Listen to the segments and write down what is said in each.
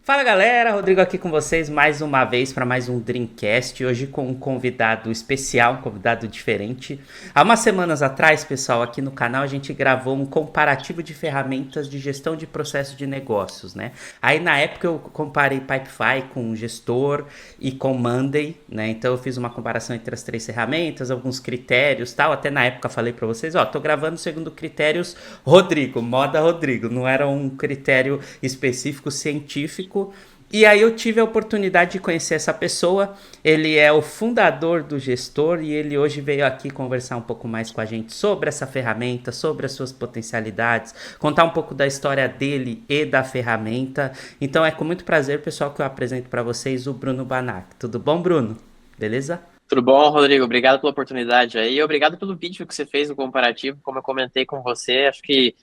Fala galera, Rodrigo aqui com vocês mais uma vez para mais um Dreamcast. Hoje com um convidado especial, um convidado diferente. Há umas semanas atrás, pessoal, aqui no canal a gente gravou um comparativo de ferramentas de gestão de processo de negócios, né? Aí na época eu comparei Pipefy com Gestor e com Monday, né? Então eu fiz uma comparação entre as três ferramentas, alguns critérios, tal. Até na época falei para vocês, ó, tô gravando segundo critérios Rodrigo, moda Rodrigo. Não era um critério específico científico. E aí eu tive a oportunidade de conhecer essa pessoa. Ele é o fundador do Gestor e ele hoje veio aqui conversar um pouco mais com a gente sobre essa ferramenta, sobre as suas potencialidades, contar um pouco da história dele e da ferramenta. Então é com muito prazer, pessoal, que eu apresento para vocês o Bruno Banac. Tudo bom, Bruno? Beleza? Tudo bom, Rodrigo? Obrigado pela oportunidade aí. Obrigado pelo vídeo que você fez no comparativo, como eu comentei com você. Acho que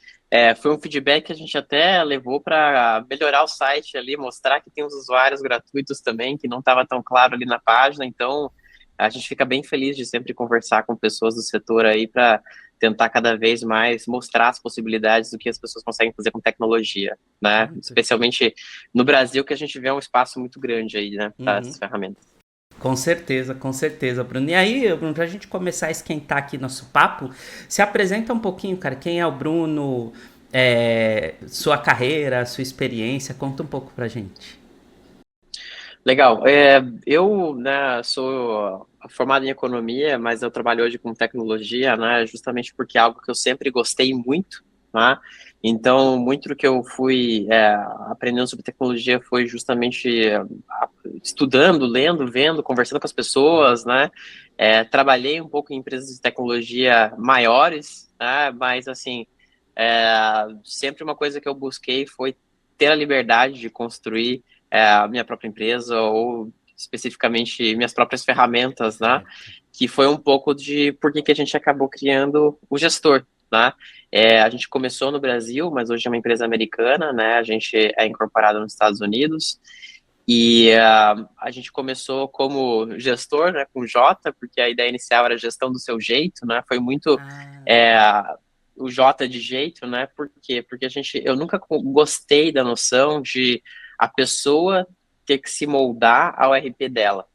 foi um feedback que a gente até levou para melhorar o site ali, mostrar que tem os usuários gratuitos também, que não estava tão claro ali na página. Então, a gente fica bem feliz de sempre conversar com pessoas do setor aí para tentar cada vez mais mostrar as possibilidades do que as pessoas conseguem fazer com tecnologia, né? Perfeito. Especialmente no Brasil, que a gente vê um espaço muito grande aí, né, para essas Uhum. ferramentas. Com certeza, Bruno. E aí, Bruno, pra gente começar a esquentar aqui nosso papo, se apresenta um pouquinho, cara. Quem é o Bruno? Sua carreira, sua experiência, conta um pouco pra gente. Legal. Eu, né, sou formado em economia, mas eu trabalho hoje com tecnologia, né, justamente porque é algo que eu sempre gostei muito, né? Então, muito do que eu fui aprendendo sobre tecnologia foi justamente estudando, lendo, vendo, conversando com as pessoas, né? Trabalhei um pouco em empresas de tecnologia maiores, né? Mas, assim, sempre uma coisa que eu busquei foi ter a liberdade de construir a minha própria empresa ou especificamente minhas próprias ferramentas, né? Certo. Que foi um pouco de por que que a gente acabou criando o gestor, né? A gente começou no Brasil, mas hoje é uma empresa americana, né? A gente é incorporado nos Estados Unidos e a gente começou como gestor, né? Com J, porque a ideia inicial era gestão do seu jeito, né? Foi muito Ah, é, o J de jeito, né? Por quê? Porque eu nunca gostei da noção de a pessoa ter que se moldar ao RP dela.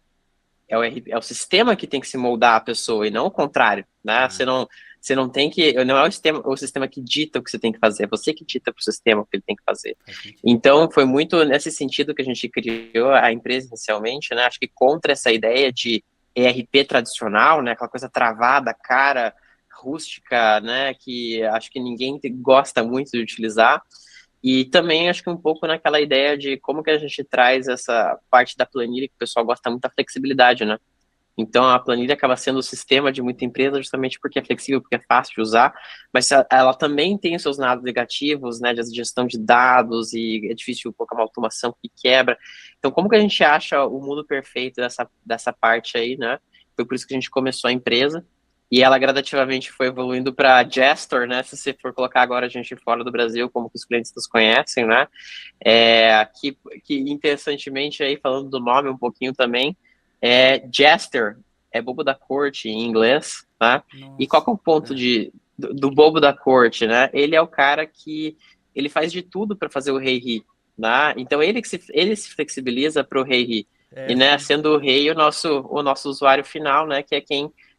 É o sistema que tem que se moldar a pessoa e não o contrário, né? tá. Você não tem que, não é o sistema que dita o que você tem que fazer, é você que dita para o sistema o que ele tem que fazer. Faz sentido. Então, foi muito nesse sentido que a gente criou a empresa inicialmente, né? Acho que contra essa ideia de ERP tradicional, né? Aquela coisa travada, cara, rústica, né? Que acho que ninguém gosta muito de utilizar. E também acho que um pouco naquela ideia de como que a gente traz essa parte da planilha que o pessoal gosta muito da flexibilidade, né? Então a planilha acaba sendo o sistema de muita empresa justamente porque é flexível, porque é fácil de usar, mas ela também tem os seus lados negativos, né, de gestão de dados e é difícil colocar uma automação que quebra. Então como que a gente acha o mundo perfeito dessa parte aí, né? Foi por isso que a gente começou a empresa. E ela gradativamente foi evoluindo para Gestor, né? Se você for colocar agora a gente fora do Brasil, como que os clientes nos conhecem, né? Que interessantemente aí, falando do nome um pouquinho também, Jester, é bobo da corte em inglês, né? E qual Nossa. que é o ponto É. do bobo da corte, né? Ele é o cara que ele faz de tudo para fazer o rei rir, né? Então ele se flexibiliza para o rei rir. E, né, Sim. sendo o rei o nosso usuário final, né, que é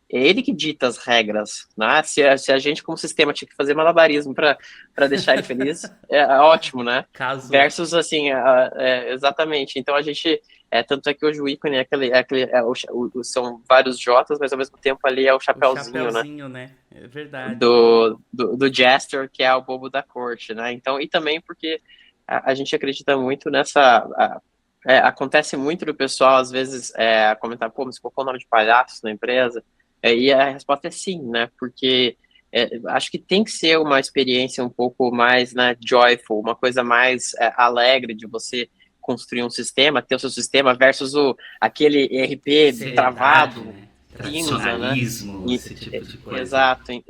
ele que dita as regras, né? Se a gente, como sistema, tinha que fazer malabarismo para deixar ele feliz, é ótimo, né? Casou. Versus, assim, exatamente. Então, a gente, tanto é que hoje o ícone são vários Jotas, mas ao mesmo tempo ali é o O chapéuzinho, né? chapeuzinho, né? É verdade. Do Jester, que é o bobo da corte, né? Então, e também porque a gente acredita muito acontece muito do pessoal, às vezes, comentar, pô, mas você colocou o nome de palhaço na empresa? E a resposta é sim, né? Porque acho que tem que ser uma experiência um pouco mais, né, joyful, uma coisa mais alegre de você construir um sistema, ter o seu sistema versus aquele ERP Seriedade, travado, né? cinza, né? Tradicionalismo, E- esse tipo de coisa. Exato.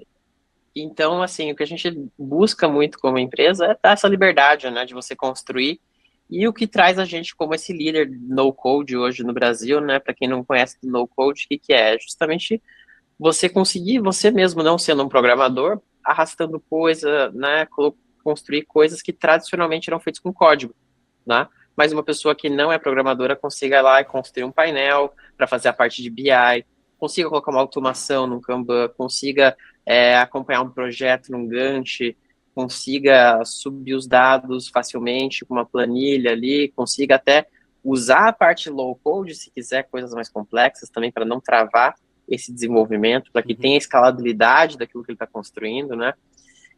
Então, assim, o que a gente busca muito como empresa é dar essa liberdade, né, de você construir. E o que traz a gente como esse líder no code hoje no Brasil, né, para quem não conhece do no code, o que que é? Justamente você conseguir, você mesmo não sendo um programador, arrastando coisa, né, construir coisas que tradicionalmente eram feitas com código, né? mas uma pessoa que não é programadora consiga ir lá e construir um painel para fazer a parte de BI, consiga colocar uma automação no Kanban, consiga acompanhar um projeto num Gantt, consiga subir os dados facilmente com uma planilha ali, consiga até usar a parte low code, se quiser, coisas mais complexas também, para não travar esse desenvolvimento, para que tenha escalabilidade daquilo que ele está construindo, né?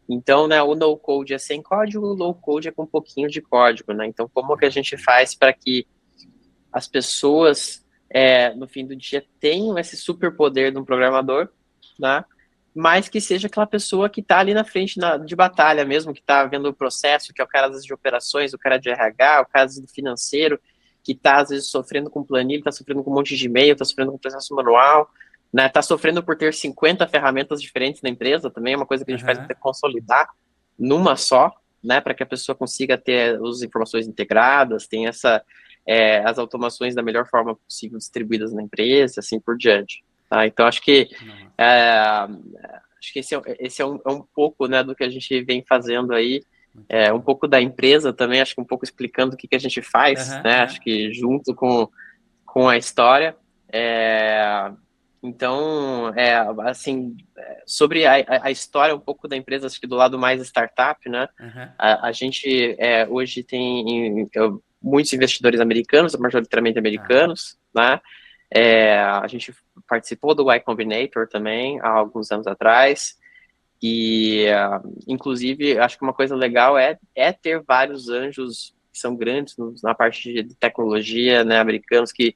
Então, né, o no code é sem código, o low code é com um pouquinho de código, né? Então, como que a gente faz para que as pessoas, no fim do dia, tenham esse superpoder de um programador, né? Mas que seja aquela pessoa que está ali na frente de batalha mesmo, que está vendo o processo, que é o cara das de operações, o cara de RH, o cara do financeiro, que está, às vezes, sofrendo com planilha, está sofrendo com um monte de e-mail, está sofrendo com processo manual, né? Está sofrendo por ter 50 ferramentas diferentes na empresa, também é uma coisa que a gente faz para consolidar numa só, né? Para que a pessoa consiga ter as informações integradas, tem as automações da melhor forma possível distribuídas na empresa, assim por diante. Tá? Então, acho que esse é um pouco, né, do que a gente vem fazendo aí, um pouco da empresa também, acho que um pouco explicando o que a gente faz, né, acho que junto com a história. Então, assim, sobre a história um pouco da empresa, acho que do lado mais startup, né, a gente hoje tem muitos investidores americanos, majoritariamente americanos, né, a gente participou do Y Combinator também, há alguns anos atrás, e, inclusive, acho que uma coisa legal é ter vários anjos que são grandes na parte de tecnologia, né, americanos, que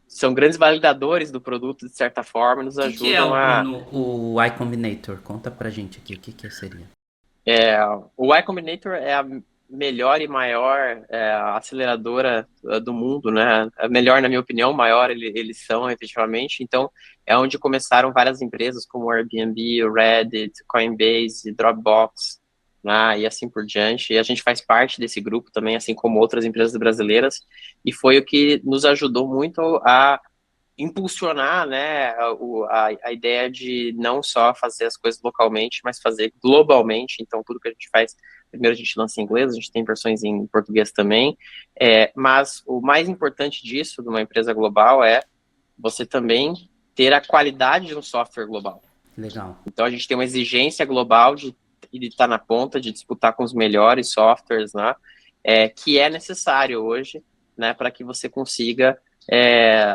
são grandes validadores do produto, de certa forma, nos ajudam o Y Combinator? Conta pra gente aqui, o que seria? O Y Combinator é a melhor e maior aceleradora do mundo, né? A melhor, na minha opinião, maior eles são, efetivamente. Então, é onde começaram várias empresas como o Airbnb, o Reddit, Coinbase, Dropbox, né? E assim por diante. E a gente faz parte desse grupo também, assim como outras empresas brasileiras. E foi o que nos ajudou muito a impulsionar, né, a ideia de não só fazer as coisas localmente, mas fazer globalmente. Então, tudo que a gente faz, primeiro a gente lança em inglês, a gente tem versões em português também, mas o mais importante disso, de uma empresa global, é você também ter a qualidade de um software global. Legal. Então, a gente tem uma exigência global de estar na ponta, de disputar com os melhores softwares, né, que é necessário hoje, né, para que você consiga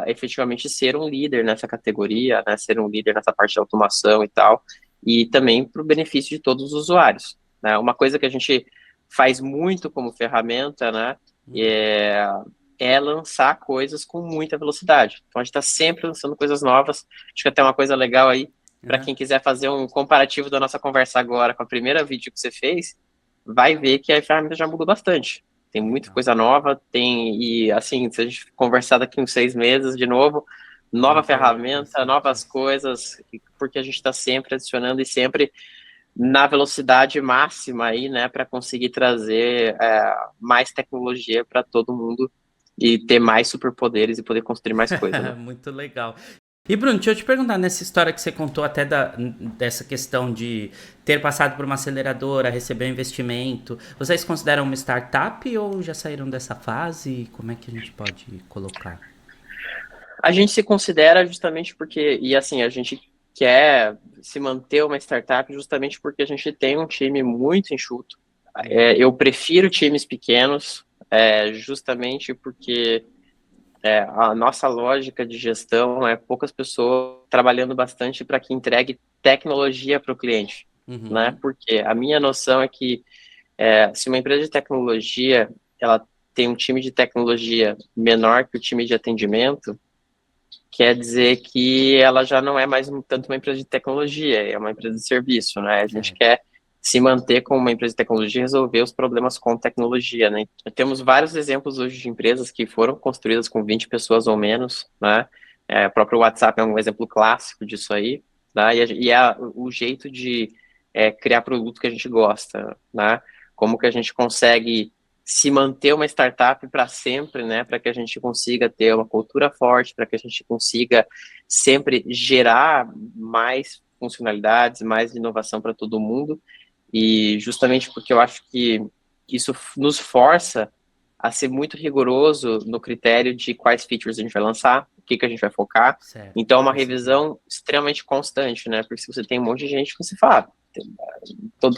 efetivamente ser um líder nessa categoria, né, ser um líder nessa parte de automação e tal, e também para o benefício de todos os usuários, né? Uma coisa que a gente faz muito como ferramenta, né, é lançar coisas com muita velocidade. Então, a gente está sempre lançando coisas novas. Acho que até uma coisa legal aí, para quem quiser fazer um comparativo da nossa conversa agora com a primeira vídeo que você fez, vai ver que a ferramenta já mudou bastante. Tem muita coisa nova, e assim, se a gente conversar daqui uns 6 meses de novo, nova ferramenta, novas coisas, porque a gente está sempre adicionando e sempre na velocidade máxima aí, né, para conseguir trazer mais tecnologia para todo mundo e ter mais superpoderes e poder construir mais coisas. Né? Muito legal. E Bruno, deixa eu te perguntar, nessa história que você contou até dessa questão de ter passado por uma aceleradora, receber um investimento, vocês consideram uma startup ou já saíram dessa fase? Como é que a gente pode colocar? A gente se considera justamente porque, e assim, a gente quer se manter uma startup justamente porque a gente tem um time muito enxuto. Eu prefiro times pequenos, justamente porque a nossa lógica de gestão é poucas pessoas trabalhando bastante para que entregue tecnologia para o cliente, né? Porque a minha noção é que se uma empresa de tecnologia ela tem um time de tecnologia menor que o time de atendimento, quer dizer que ela já não é mais tanto uma empresa de tecnologia, é uma empresa de serviço, né? A gente quer se manter como uma empresa de tecnologia e resolver os problemas com tecnologia, né? Temos vários exemplos hoje de empresas que foram construídas com 20 pessoas ou menos, né? O próprio WhatsApp é um exemplo clássico disso aí, né? E é o jeito de criar produto que a gente gosta, né? Como que a gente consegue se manter uma startup para sempre, né? Para que a gente consiga ter uma cultura forte, para que a gente consiga sempre gerar mais funcionalidades, mais inovação para todo mundo. E justamente porque eu acho que isso nos força a ser muito rigoroso no critério de quais features a gente vai lançar, o que a gente vai focar. Certo. Então, é uma revisão extremamente constante, né? Porque se você tem um monte de gente, você fala,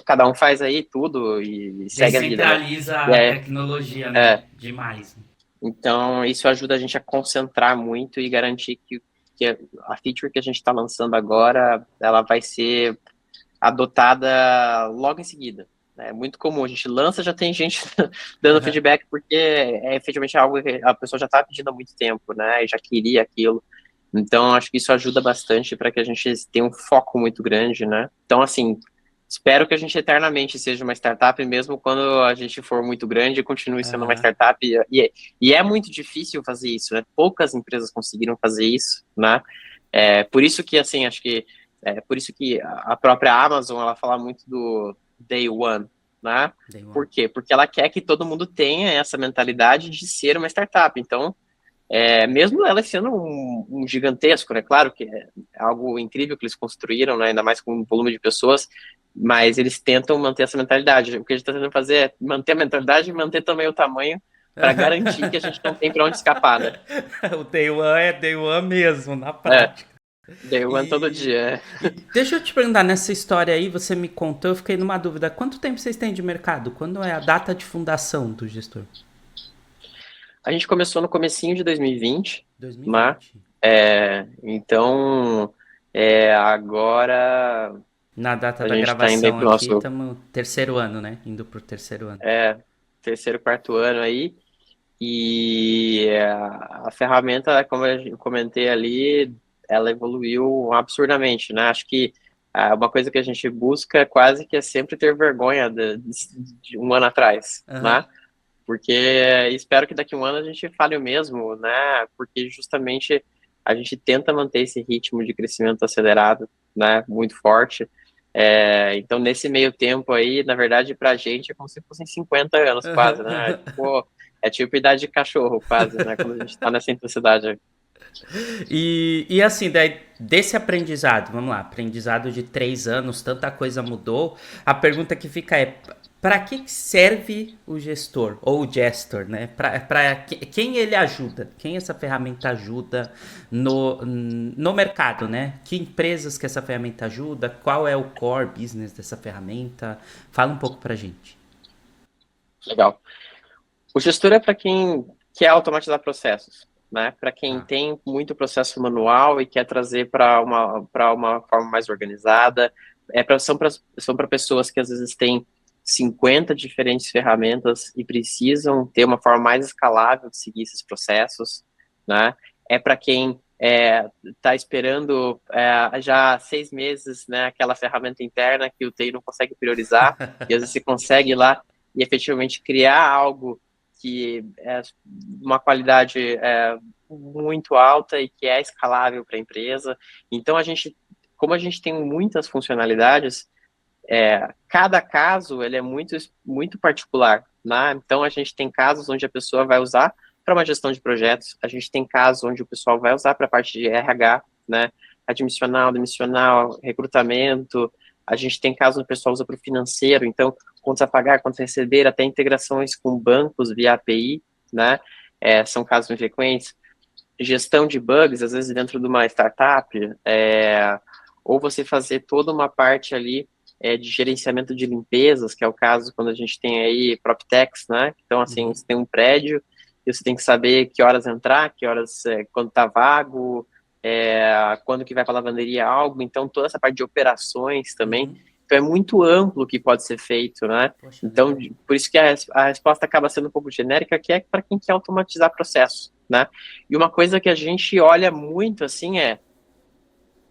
cada um faz aí tudo e segue a vida, né? Descentraliza a tecnologia, né? Demais. Então, isso ajuda a gente a concentrar muito e garantir que a feature que a gente está lançando agora, ela vai ser adotada logo em seguida. É muito comum, a gente lança, já tem gente dando feedback, porque é efetivamente algo que a pessoa já está pedindo há muito tempo, né, e já queria aquilo. Então, acho que isso ajuda bastante para que a gente tenha um foco muito grande, né. Então, assim, espero que a gente eternamente seja uma startup, mesmo quando a gente for muito grande, continue sendo uma startup. E é muito difícil fazer isso, né? Poucas empresas conseguiram fazer isso, né? Por isso que, assim, acho que por isso que a própria Amazon, ela fala muito do day one, né? Por quê? Porque ela quer que todo mundo tenha essa mentalidade de ser uma startup. Então, mesmo ela sendo um gigantesco, né? Claro que é algo incrível que eles construíram, né? Ainda mais com um volume de pessoas, mas eles tentam manter essa mentalidade. O que a gente está tentando fazer é manter a mentalidade e manter também o tamanho para garantir que a gente não tem para onde escapar, né? O Day One é Day One mesmo, na prática. Day One todo dia. Deixa eu te perguntar, nessa história aí, você me contou, eu fiquei numa dúvida. Quanto tempo vocês têm de mercado? Quando é a data de fundação do gestor? A gente começou no comecinho de 2020. 2020. Então, agora... Na data a da gente tá indo aí gravação pro aqui, nosso... estamos terceiro ano, né? Indo pro terceiro ano. terceiro, quarto ano aí. E a ferramenta, como eu comentei ali, ela evoluiu absurdamente, né? Acho que uma coisa que a gente busca quase que é sempre ter vergonha de um ano atrás, né? Porque espero que daqui a um ano a gente fale o mesmo, né? Porque justamente a gente tenta manter esse ritmo de crescimento acelerado, né? Muito forte. Então, nesse meio tempo aí, na verdade, pra gente é como se fossem 50 anos quase, né? Tipo, é tipo idade de cachorro quase, né? Quando a gente tá nessa intensidade. E assim, daí, desse aprendizado, vamos lá, aprendizado de 3 anos, tanta coisa mudou. A pergunta que fica é: para que serve o gestor ou o gestor, né? Para quem ele ajuda? Quem essa ferramenta ajuda no mercado, né? Que empresas que essa ferramenta ajuda? Qual é o core business dessa ferramenta? Fala um pouco pra gente. Legal. O gestor é para quem quer automatizar processos, né? Para quem tem muito processo manual e quer trazer para uma forma mais organizada. São para pessoas que às vezes têm 50 diferentes ferramentas e precisam ter uma forma mais escalável de seguir esses processos, né? É para quem está esperando já há 6 meses, né, aquela ferramenta interna que o TI não consegue priorizar, e às vezes você consegue ir lá e efetivamente criar algo que é uma qualidade muito alta e que é escalável para a empresa. Então, como a gente tem muitas funcionalidades, cada caso ele é muito, muito particular, né? Então, a gente tem casos onde a pessoa vai usar para uma gestão de projetos, a gente tem casos onde o pessoal vai usar para a parte de RH, né? Admissional, demissional, recrutamento, a gente tem casos onde o pessoal usa para o financeiro, então, contas a pagar, contas a receber, até integrações com bancos via API, né? São casos muito frequentes. Gestão de bugs, às vezes dentro de uma startup, ou você fazer toda uma parte ali de gerenciamento de limpezas, que é o caso quando a gente tem aí PropTechs, né? Então, assim, você tem um prédio e você tem que saber que horas entrar, que horas, quando tá vago, quando que vai para a lavanderia algo, então toda essa parte de operações também. Então é muito amplo o que pode ser feito, né? Poxa, então, por isso que a resposta acaba sendo um pouco genérica, que é para quem quer automatizar processos, né? E uma coisa que a gente olha muito, assim,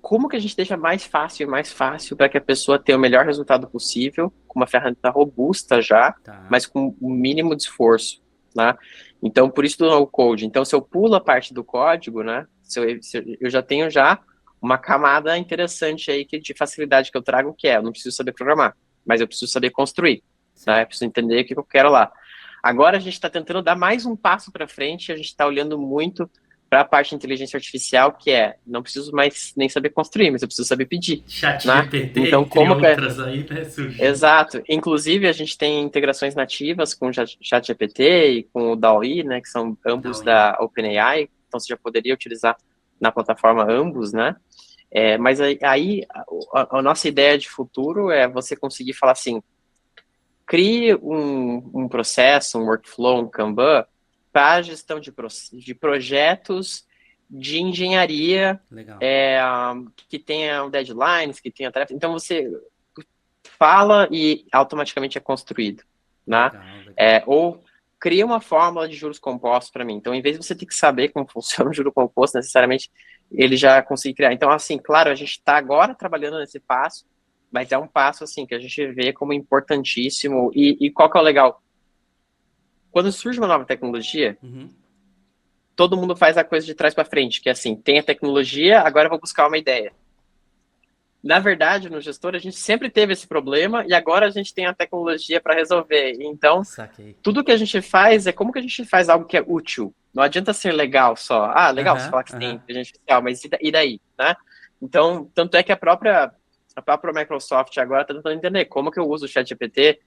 como que a gente deixa mais fácil e mais fácil para que a pessoa tenha o melhor resultado possível, com uma ferramenta robusta já, mas com o mínimo de esforço, né? Então, por isso do no-code. Então, se eu pulo a parte do código, né, eu já tenho uma camada interessante aí de facilidade que eu trago, que eu não preciso saber programar, mas eu preciso saber construir, né? Eu preciso entender o que eu quero lá. Agora a gente está tentando dar mais um passo para frente, a gente está olhando muito para a parte de inteligência artificial, que não preciso mais nem saber construir, mas eu preciso saber pedir, né? ChatGPT, Então, entre como que outras aí, né, surgiu. exato. Inclusive, a gente tem integrações nativas com o ChatGPT e com o DALL-E, né, que são ambos DALL-E. da OpenAI, então você já poderia utilizar na plataforma ambos, né? Mas aí a nossa ideia de futuro é você conseguir falar assim, crie um processo, um workflow, um Kanban para a gestão de projetos de engenharia Legal. que tenha deadlines, que tenha tarefas. Então, você fala e automaticamente é construído, né? Legal, legal. Ou cria uma fórmula de juros compostos para mim. Então, em vez de você ter que saber como funciona o juro composto, necessariamente ele já consegue criar. Então, assim, claro, a gente está agora trabalhando nesse passo, mas é um passo, assim, que a gente vê como importantíssimo. E qual que é o legal? Quando surge uma nova tecnologia, todo mundo faz a coisa de trás para frente, que é assim, tem a tecnologia, agora eu vou buscar uma ideia. Na verdade, no gestor, a gente sempre teve esse problema e agora a gente tem a tecnologia para resolver. Então, Saquei. tudo que a gente faz é como que a gente faz algo que é útil. Não adianta ser legal só. Ah, legal você falar que tem inteligência artificial, mas e daí, né? Então, tanto é que a própria Microsoft agora está tentando entender como que eu uso o ChatGPT.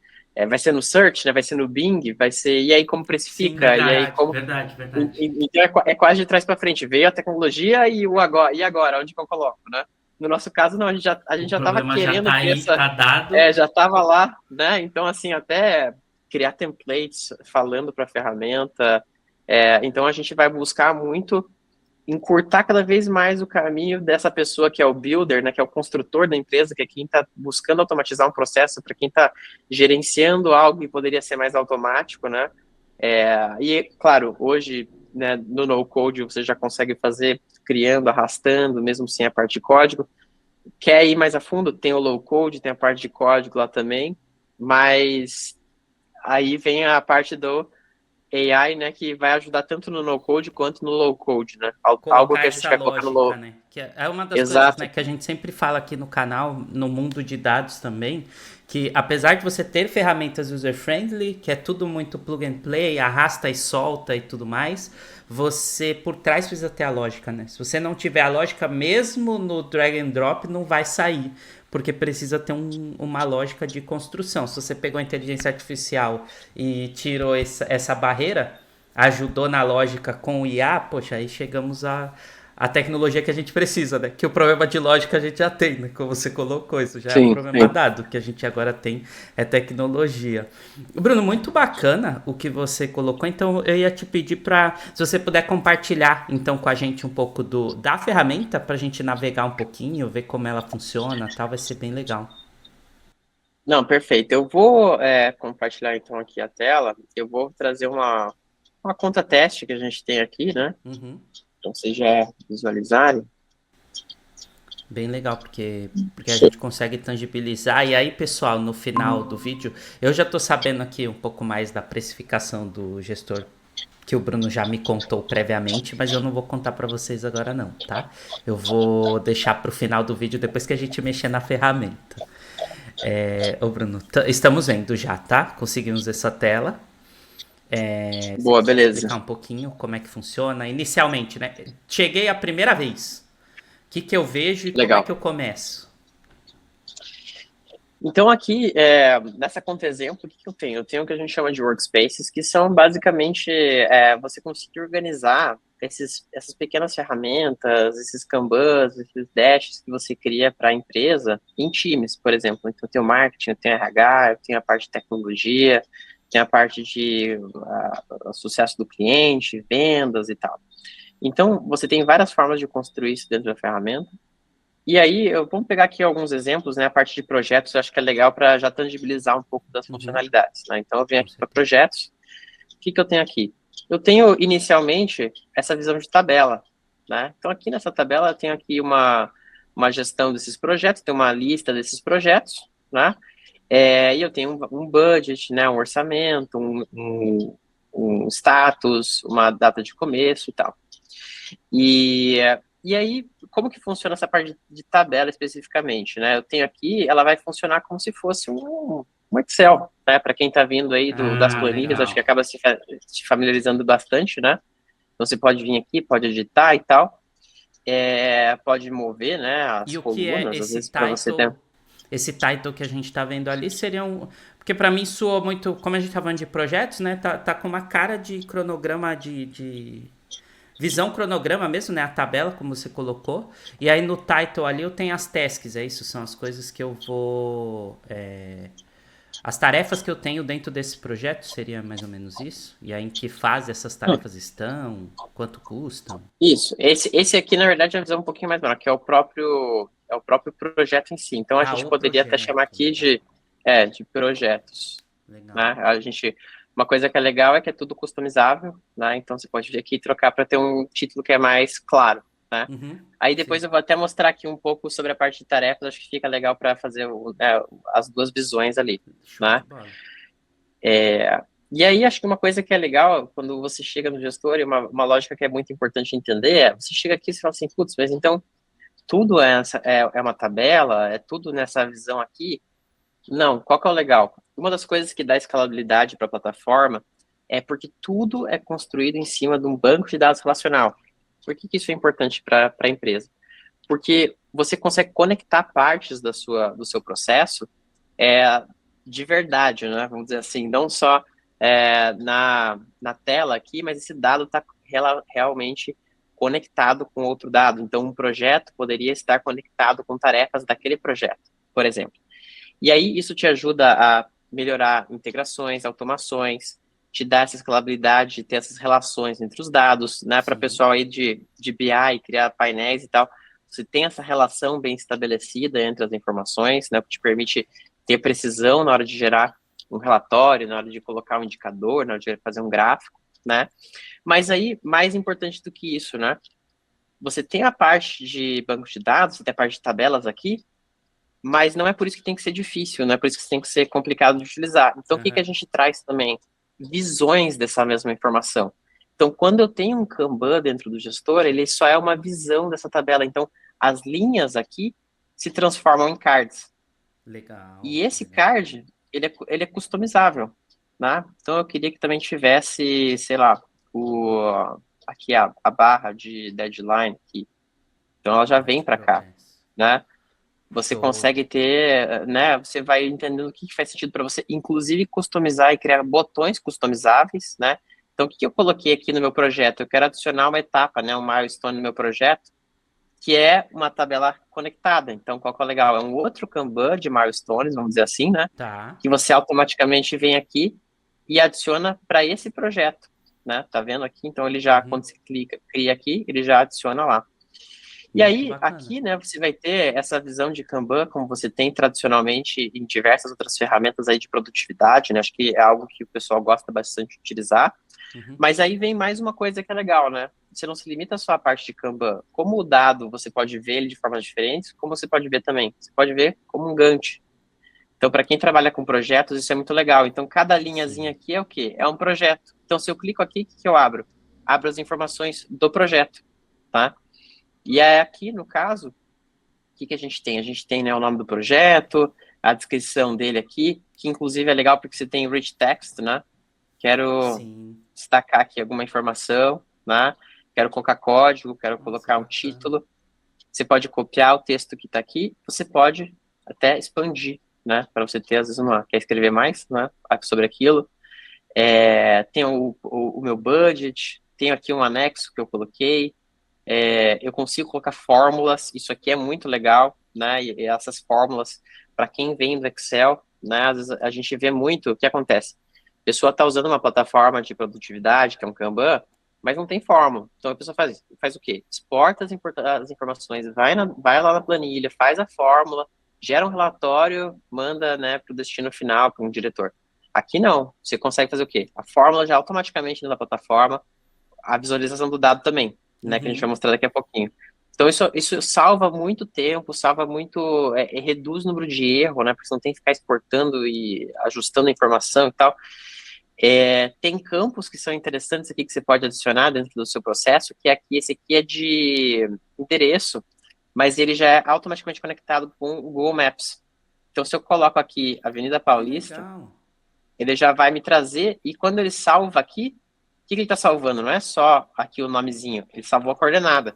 Vai ser no search, né? Vai ser no Bing, vai ser e aí como Sim, precifica, e aí verdade, como verdade, verdade. então é quase de trás para frente. Veio a tecnologia e o agora, e agora, onde que eu coloco, né? No nosso caso, não, a gente já O estava problema já querendo tá ter aí, essa. tá dado. Já estava lá, né? Então, assim, até criar templates falando para a ferramenta. Então, a gente vai buscar muito encurtar cada vez mais o caminho dessa pessoa que é o builder, né? Que é o construtor da empresa, que é quem está buscando automatizar um processo, para quem está gerenciando algo que poderia ser mais automático, né? E, claro, hoje, né, no no-code você já consegue fazer criando, arrastando, mesmo sem a parte de código. Quer ir mais a fundo? Tem o low-code, tem a parte de código lá também, mas aí vem a parte do AI, né, que vai ajudar tanto no no-code quanto no low-code, né? Algo Colocar que a gente essa vai colocar no lógica, low. né? Que é uma das coisas, né, Exato. que a gente sempre fala aqui no canal, no mundo de dados também, que apesar de você ter ferramentas user-friendly, que é tudo muito plug and play, arrasta e solta e tudo mais, você por trás precisa ter a lógica, né? Se você não tiver a lógica, mesmo no drag and drop, não vai sair, porque precisa ter uma lógica de construção. Se você pegou a inteligência artificial e tirou essa barreira, ajudou na lógica com o IA, poxa, aí chegamos a tecnologia que a gente precisa, né? Que o problema de lógica a gente já tem, né? Como você colocou, isso já é um Sim, problema sim. dado. O que a gente agora tem é tecnologia. Bruno, muito bacana o que você colocou. Então, eu ia te pedir para, se você puder compartilhar, então, com a gente um pouco da ferramenta, para a gente navegar um pouquinho, ver como ela funciona, tal, vai ser bem legal. Não, perfeito. Eu vou compartilhar então aqui a tela. Eu vou trazer uma conta teste que a gente tem aqui, né? Uhum. Então, vocês já visualizarem. Bem legal, porque a gente consegue tangibilizar. E aí, pessoal, no final do vídeo, eu já tô sabendo aqui um pouco mais da precificação do gestor que o Bruno já me contou previamente, mas eu não vou contar para vocês agora não, tá? Eu vou deixar pro final do vídeo depois que a gente mexer na ferramenta. Ô Bruno, estamos vendo já, tá? Conseguimos essa tela. Você Boa, quiser beleza. explicar um pouquinho como é que funciona? Inicialmente, né? Cheguei a primeira vez. O que eu vejo e como é Legal. que eu começo? Então, aqui, nessa conta exemplo, o que eu tenho? Eu tenho o que a gente chama de workspaces, que são basicamente você conseguir organizar essas pequenas ferramentas, esses Kanbans, esses dashes que você cria para a empresa em times, por exemplo. Então, eu tenho marketing, eu tenho RH, eu tenho a parte de tecnologia, tenho a parte de sucesso do cliente, vendas e tal. Então, você tem várias formas de construir isso dentro da ferramenta. E aí, vamos pegar aqui alguns exemplos, né? A parte de projetos, eu acho que é legal para já tangibilizar um pouco das funcionalidades, né? Então, eu venho aqui para projetos. O que eu tenho aqui? Eu tenho, inicialmente, essa visão de tabela, né? Então, aqui nessa tabela, eu tenho aqui uma gestão desses projetos, tem uma lista desses projetos, né? E eu tenho um budget, né? Um orçamento, um status, uma data de começo e tal. E aí, como que funciona essa parte de tabela especificamente, né? Eu tenho aqui, ela vai funcionar como se fosse um Excel, né? Para quem está vindo aí das planilhas, acho que Legal. acaba se familiarizando bastante, né? Então você pode vir aqui, pode editar e tal, pode mover, né, as E o que é colunas, às vezes para você ter... esse title que a gente tá vendo ali seria um... Porque para mim soa muito, como a gente tá falando de projetos, né, tá com uma cara de cronograma de visão cronograma mesmo, né, a tabela como você colocou. E aí no title ali eu tenho as tasks, é isso, são as coisas que eu vou as tarefas que eu tenho dentro desse projeto, seria mais ou menos isso? E aí em que fase essas tarefas estão, quanto custam? Isso, esse aqui, na verdade, é uma visão um pouquinho mais menor, que é o próprio projeto em si. Então, a Ah, gente o poderia até chamar projeto, aqui legal. de projetos, Legal. né? Uma coisa que é legal é que é tudo customizável, né? Então, você pode vir aqui e trocar para ter um título que é mais claro, né? Uhum, Aí sim. depois eu vou até mostrar aqui um pouco sobre a parte de tarefas, acho que fica legal para fazer as duas visões ali, Show de né? bola. E aí, acho que uma coisa que é legal, quando você chega no gestor, e uma lógica que é muito importante entender, você chega aqui e você fala assim, putz, mas então tudo é uma tabela, é tudo nessa visão aqui? Não, qual que é o legal? Uma das coisas que dá escalabilidade para a plataforma é porque tudo é construído em cima de um banco de dados relacional. Por que isso é importante para a empresa? Porque você consegue conectar partes do seu processo de verdade, né? Vamos dizer assim, não só na tela aqui, mas esse dado está realmente conectado com outro dado. Então, um projeto poderia estar conectado com tarefas daquele projeto, por exemplo. E aí, isso te ajuda a melhorar integrações, automações, te dá essa escalabilidade, ter essas relações entre os dados, né? Para o Sim. pessoal aí de BI, criar painéis e tal, você tem essa relação bem estabelecida entre as informações, né? Que te permite ter precisão na hora de gerar um relatório, na hora de colocar um indicador, na hora de fazer um gráfico, né? Mas aí, mais importante do que isso, né? Você tem a parte de banco de dados, você tem a parte de tabelas aqui, mas não é por isso que tem que ser difícil, não é por isso que tem que ser complicado de utilizar. Então, o que a gente traz também? Visões dessa mesma informação. Então, quando eu tenho um Kanban dentro do gestor, ele só é uma visão dessa tabela. Então, as linhas aqui se transformam em cards. Legal, E esse legal. card, ele é customizável, né? Então, eu queria que também tivesse, sei lá, aqui a barra de deadline aqui. Então, ela já Barra vem de para cá, progresso. né? Você Show. consegue ter, né? Você vai entendendo o que faz sentido para você, inclusive customizar e criar botões customizáveis, né? Então, o que eu coloquei aqui no meu projeto? Eu quero adicionar uma etapa, né? Um milestone no meu projeto, que é uma tabela conectada. Então, qual que é o legal? É um outro Kanban de milestones, vamos dizer assim, né? Tá. Que você automaticamente vem aqui e adiciona para esse projeto, né? Tá vendo aqui? Então, ele já, quando você cria aqui, ele já adiciona lá. E Muito aí, bacana. aqui, né, você vai ter essa visão de Kanban, como você tem tradicionalmente em diversas outras ferramentas aí de produtividade, né? Acho que é algo que o pessoal gosta bastante de utilizar. Mas aí vem mais uma coisa que é legal, né? Você não se limita só à parte de Kanban. Como o dado, você pode ver ele de formas diferentes, como você pode ver também? Você pode ver como um Gantt. Então, para quem trabalha com projetos, isso é muito legal. Então, cada linhazinha Sim. aqui é o quê? É um projeto. Então, se eu clico aqui, o que eu abro? Abro as informações do projeto, tá? E é aqui, no caso, o que a gente tem? A gente tem, né, o nome do projeto, a descrição dele aqui, que inclusive é legal porque você tem rich text, né? Quero Sim. destacar aqui alguma informação, né? Quero colocar código, quero Nossa, colocar um bacana. título. Você pode copiar o texto que está aqui, você pode até expandir, né? Para você ter, às vezes, quer escrever mais, né? Sobre aquilo. Tem o meu budget, tenho aqui um anexo que eu coloquei, eu consigo colocar fórmulas, isso aqui é muito legal, né? E essas fórmulas, para quem vem do Excel, né? Às vezes a gente vê muito o que acontece. A pessoa está usando uma plataforma de produtividade, que é um Kanban, mas não tem fórmula. Então a pessoa faz o quê? Exporta as informações, vai lá na planilha, faz a fórmula, gera um relatório, manda, né, para o destino final, para um diretor. Aqui não, você consegue fazer o quê? A fórmula já automaticamente na plataforma, a visualização do dado também, né, que a gente vai mostrar daqui a pouquinho. Então, isso salva muito tempo, salva muito, reduz o número de erro, né, porque você não tem que ficar exportando e ajustando a informação e tal. Tem campos que são interessantes aqui que você pode adicionar dentro do seu processo, que é aqui, esse aqui é de endereço, mas ele já é automaticamente conectado com o Google Maps. Então, se eu coloco aqui Avenida Que Paulista, legal. ele já vai me trazer, e quando ele salva aqui, que ele está salvando? Não é só aqui o nomezinho, ele salvou a coordenada.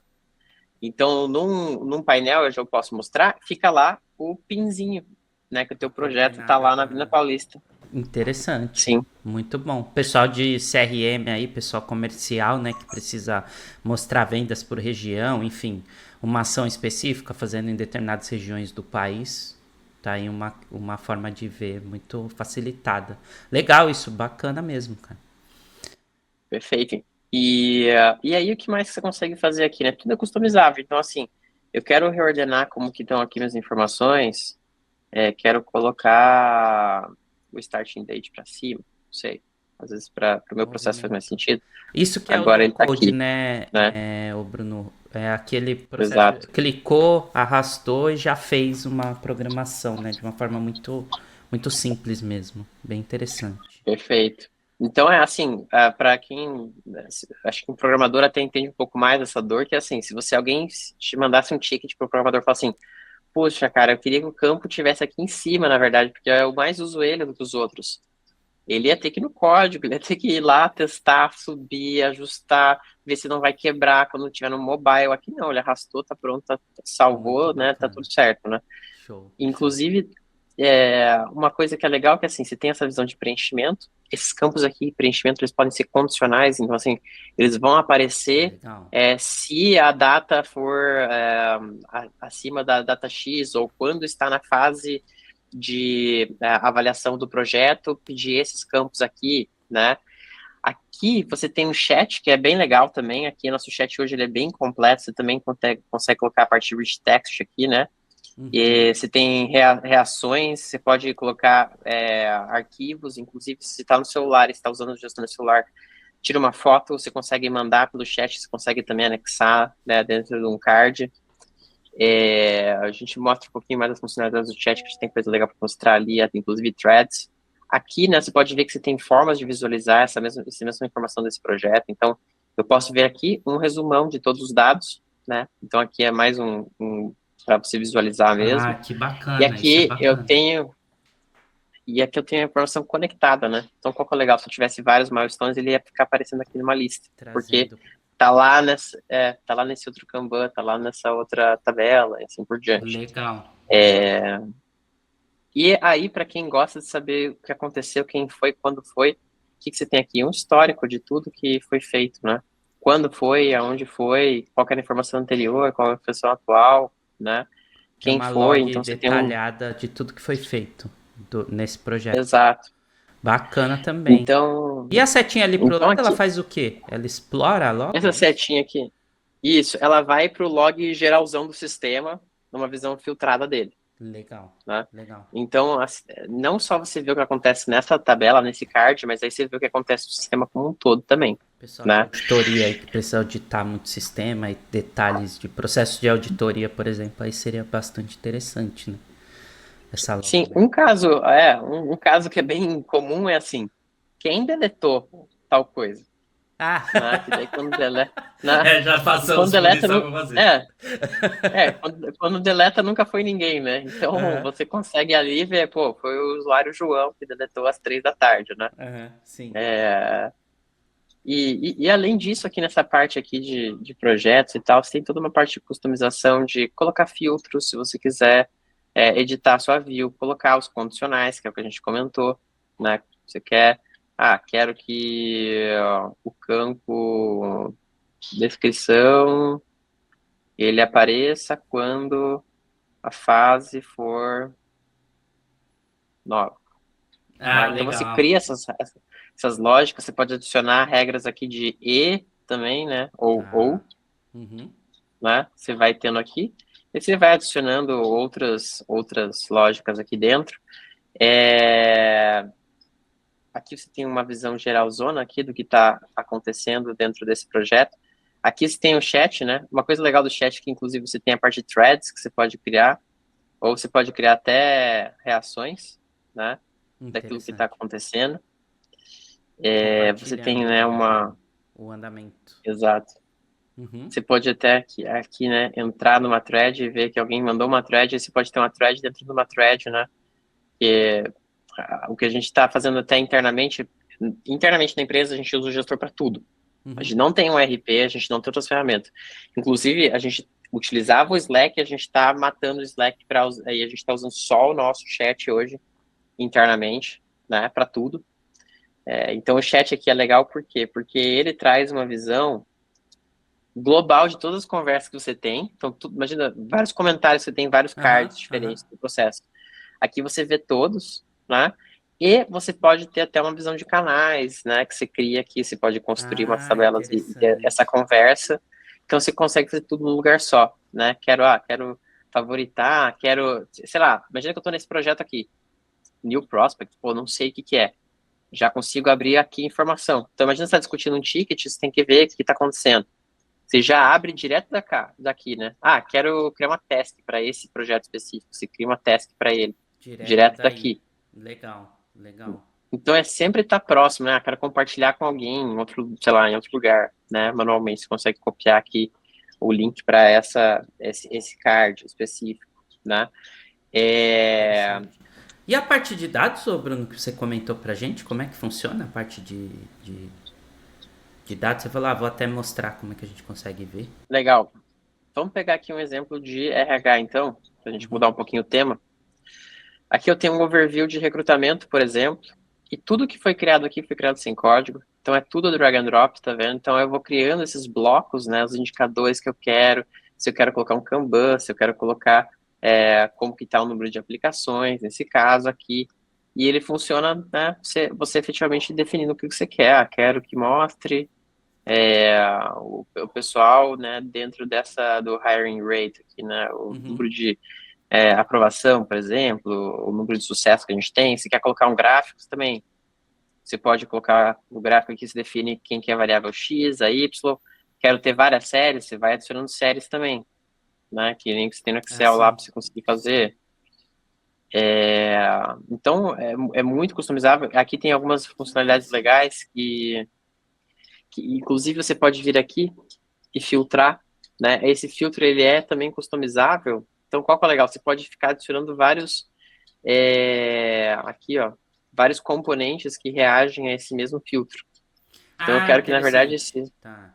Então, num painel, eu já posso mostrar, fica lá o pinzinho, né? Que o teu projeto está lá na Avenida Paulista. Interessante. Sim. Muito bom. Pessoal de CRM aí, pessoal comercial, né, que precisa mostrar vendas por região, enfim, uma ação específica fazendo em determinadas regiões do país. Tá aí uma forma de ver muito facilitada. Legal isso, bacana mesmo, cara. Perfeito. E aí, o que mais que você consegue fazer aqui, né? Tudo é customizável. Então, assim, eu quero reordenar como que estão aqui minhas informações, quero colocar o starting date para cima, não sei. Às vezes, para o meu processo faz mais sentido. Isso que é o Agora ele está no-code, aqui, né, né? o Bruno? É aquele processo, Exato. clicou, arrastou e já fez uma programação, né, de uma forma muito, muito simples mesmo. Bem interessante. Perfeito. Então é assim, para quem, né, acho que o programador até entende um pouco mais dessa dor, que é assim, se você alguém te mandasse um ticket para o programador e falar assim, poxa, cara, eu queria que o campo tivesse aqui em cima, na verdade, porque eu mais uso ele do que os outros. Ele ia ter que ir no código, ele ia ter que ir lá testar, subir, ajustar, ver se não vai quebrar quando tiver no mobile. Aqui não, ele arrastou, tá pronto, Muito salvou, né? Tá bacana. tudo certo, né? Show, show. Inclusive, uma coisa que é legal é que assim, você tem essa visão de preenchimento. Esses campos aqui, preenchimento, eles podem ser condicionais, então assim, eles vão aparecer Legal. se a data for acima da data X ou quando está na fase de avaliação do projeto, pedir esses campos aqui, né? Aqui você tem um chat que é bem legal também. Aqui nosso chat hoje ele é bem completo. Você também consegue colocar a parte de rich text aqui, né? Uhum. E você tem reações, você pode colocar arquivos, inclusive se está no celular, está usando o gestor no celular, tira uma foto, você consegue mandar pelo chat, você consegue também anexar, né, dentro de um card. A gente mostra um pouquinho mais as funcionalidades do chat, que a gente tem coisa legal para mostrar ali, inclusive threads. Aqui, né, você pode ver que você tem formas de visualizar essa mesma informação desse projeto. Então, eu posso ver aqui um resumão de todos os dados, né? Então, aqui é mais um para você visualizar Ah, mesmo. que E bacana, isso é aqui eu bacana. tenho a informação conectada, né? Então, qual que é o legal? Se eu tivesse vários milestones, ele ia ficar aparecendo aqui numa lista, porque Trazendo. tá lá nesse outro Kanban, tá lá nessa outra tabela, e assim por diante. Legal. E aí, para quem gosta de saber o que aconteceu, quem foi, quando foi, o que você tem aqui? Um histórico de tudo que foi feito, né? Quando foi, aonde foi, qual era a informação anterior, qual é a informação atual, né? É Quem uma foi, log então você tem um... detalhada de tudo que foi feito nesse projeto. Exato. Bacana também. E Então, a setinha ali pro então lado, ela aqui, faz o quê? Ela explora a log? essa É isso? setinha aqui, isso, ela vai para o log geralzão do sistema, numa visão filtrada dele, Legal, né? legal. Então, não só você vê o que acontece nessa tabela, nesse card, mas aí você vê o que acontece no sistema como um todo também, Pessoal de né? auditoria aí que precisa auditar muito sistema e detalhes de processo de auditoria, por exemplo, aí seria bastante interessante, né? Essa log. Sim, um caso que é bem comum é assim, quem deletou tal coisa, né? Que daí Ah, quando deleta, né? já Quando passamos por deleta, isso não, algumas vezes. quando deleta nunca foi ninguém, né? Então Aham, você consegue ali ver, pô, foi o usuário João que deletou às 3 da tarde, né? aham, sim. E além disso, aqui nessa parte aqui de projetos e tal, você tem toda uma parte de customização, de colocar filtros, se você quiser editar a sua view, colocar os condicionais, que é o que a gente comentou, né? Você quer, quero que o campo descrição ele apareça quando a fase for nova, Ah, né? Então você legal. cria essas lógicas, você pode adicionar regras aqui de e também, né? Ou, Tá. Uhum. né? Você vai tendo aqui, e você vai adicionando outras lógicas aqui dentro. Aqui você tem uma visão geralzona aqui do que está acontecendo dentro desse projeto. Aqui você tem o chat, né? Uma coisa legal do chat é que, inclusive, você tem a parte de threads que você pode criar, ou você pode criar até reações, né? Daquilo que está Interessante. acontecendo. Você tem, Compartilhando né, ali uma... o andamento. Exato. Uhum. Você pode até aqui, né, entrar numa thread e ver que alguém mandou uma thread, e você pode ter uma thread dentro de uma thread, né? Que o que a gente está fazendo até internamente, Internamente na empresa, a gente usa o gestor para tudo. A Uhum. gente não tem um ERP, a gente não tem outras ferramentas. Inclusive, a gente utilizava o Slack, a gente está matando o Slack para aí a gente está usando só o nosso chat hoje internamente, né, para tudo. Então o chat aqui é legal por quê? Porque ele traz uma visão global de todas as conversas que você tem. Então, imagina, vários comentários, você tem vários Aham, cards aham. diferentes do processo. Aqui você vê todos, né? E você pode ter até uma visão de canais, né? Que você cria aqui, você pode construir umas Ah, tabelas e ter essa interessante. conversa. Então você consegue fazer tudo num lugar só, né? Quero favoritar, quero, sei lá, imagina que eu estou nesse projeto aqui, New Prospect, pô, não sei o que que é. Já consigo abrir aqui informação. Então imagina você está discutindo um ticket, você tem que ver o que está acontecendo. Você já abre direto daqui, né? Ah, quero criar uma task para esse projeto específico. Você cria uma task para ele, Direto direto daí. daqui. Legal, legal. Então é sempre estar próximo, né? Ah, quero compartilhar com alguém em outro, sei lá, em outro lugar, né? Manualmente, você consegue copiar aqui o link para esse card específico, né? É, Interessante. E a parte de dados, ô Bruno, que você comentou pra gente, como é que funciona a parte de, de dados? Você falou, vou até mostrar como é que a gente consegue ver. legal. Vamos pegar aqui um exemplo de RH, então, para a gente mudar um pouquinho o tema. Aqui eu tenho um overview de recrutamento, por exemplo, e tudo que foi criado aqui foi criado sem código. Então é tudo drag and drop, tá vendo? Então eu vou criando esses blocos, né, os indicadores que eu quero, se eu quero colocar um Kanban, se eu quero colocar como que está o número de aplicações, nesse caso aqui. E ele funciona, né, você efetivamente definindo o que você quer. Ah, quero que mostre o pessoal, né, dentro do hiring rate aqui, né, o Uhum. número de aprovação, por exemplo, o número de sucesso que a gente tem. Se quer colocar um gráfico, você também você pode colocar no gráfico aqui, você define quem que é a variável X, a Y. Quero ter várias séries, você vai adicionando séries também, né? Que nem que você tem no Ah, Excel lá sim. para você conseguir fazer. É, então, é muito customizável. Aqui tem algumas funcionalidades legais que, inclusive, você pode vir aqui e filtrar, né? Esse filtro, ele é também customizável. Então, qual que é o legal? Você pode ficar adicionando vários aqui, ó, vários componentes que reagem a esse mesmo filtro. Então eu Ah, quero que, na verdade, interessante. Tá.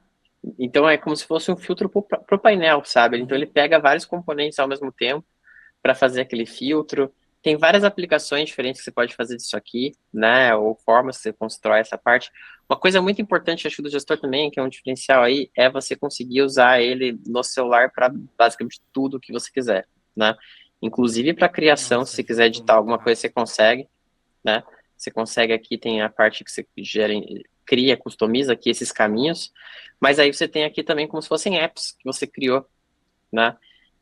então é como se fosse um filtro pro painel, sabe? Então ele Uhum. pega vários componentes ao mesmo tempo para fazer aquele filtro. Tem várias aplicações diferentes que você pode fazer disso aqui, né? Ou formas que você constrói essa parte. Uma coisa muito importante, acho, do gestor também, que é um diferencial aí, é você conseguir usar ele no celular para basicamente tudo que você quiser, né? Inclusive para criação, se Nossa, você quiser ajudou editar muito alguma coisa, você rápido. consegue, né? Você consegue aqui, tem a parte que você cria, customiza aqui esses caminhos, mas aí você tem aqui também como se fossem apps que você criou, né?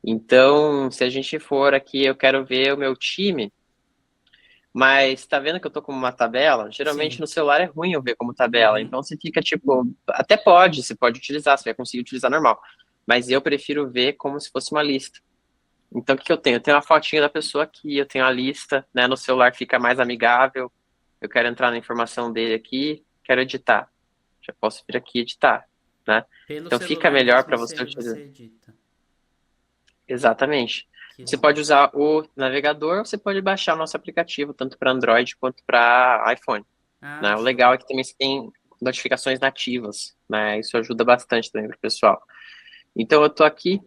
Então, se a gente for aqui, eu quero ver o meu time, mas tá vendo que eu tô como uma tabela? Geralmente Sim. no celular é ruim eu ver como tabela, Uhum. então você fica tipo, até você pode utilizar, você vai conseguir utilizar normal, mas eu prefiro ver como se fosse uma lista. Então, o que que eu tenho? Eu tenho uma fotinha da pessoa aqui, eu tenho a lista, né? No celular fica mais amigável. Eu quero entrar na informação dele aqui, quero editar. Já posso vir aqui e editar, né? Pelo Então, fica celular melhor mesmo para você você utilizar. edita. Exatamente. Que Você pode legal. usar o navegador, ou você pode baixar o nosso aplicativo, tanto para Android quanto para iPhone, Ah, né? O show. legal é que também você tem notificações nativas, né? Isso ajuda bastante também para o pessoal. Então, eu estou aqui,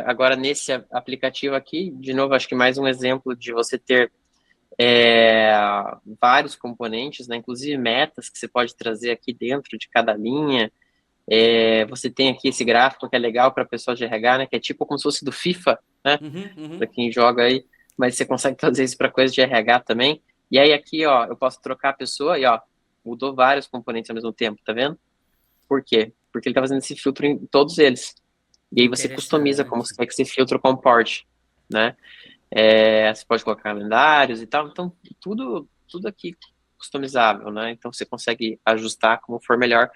agora nesse aplicativo aqui, de novo, acho que mais um exemplo de você ter é, vários componentes, né? Inclusive metas que você pode trazer aqui dentro de cada linha. Você tem aqui esse gráfico que é legal para a pessoa de RH, né? Que é tipo como se fosse do FIFA, né? Uhum, uhum. Para quem joga aí, mas você consegue fazer isso para coisa de RH também. E aí aqui, ó, eu posso trocar a pessoa e ó, mudou vários componentes ao mesmo tempo, tá vendo? Por quê? Porque ele está fazendo esse filtro em todos eles. E aí você customiza como você Interessante. quer que esse filtro comporte, né? Você pode colocar calendários e tal. Então, tudo aqui customizável, né? Então, você consegue ajustar como for melhor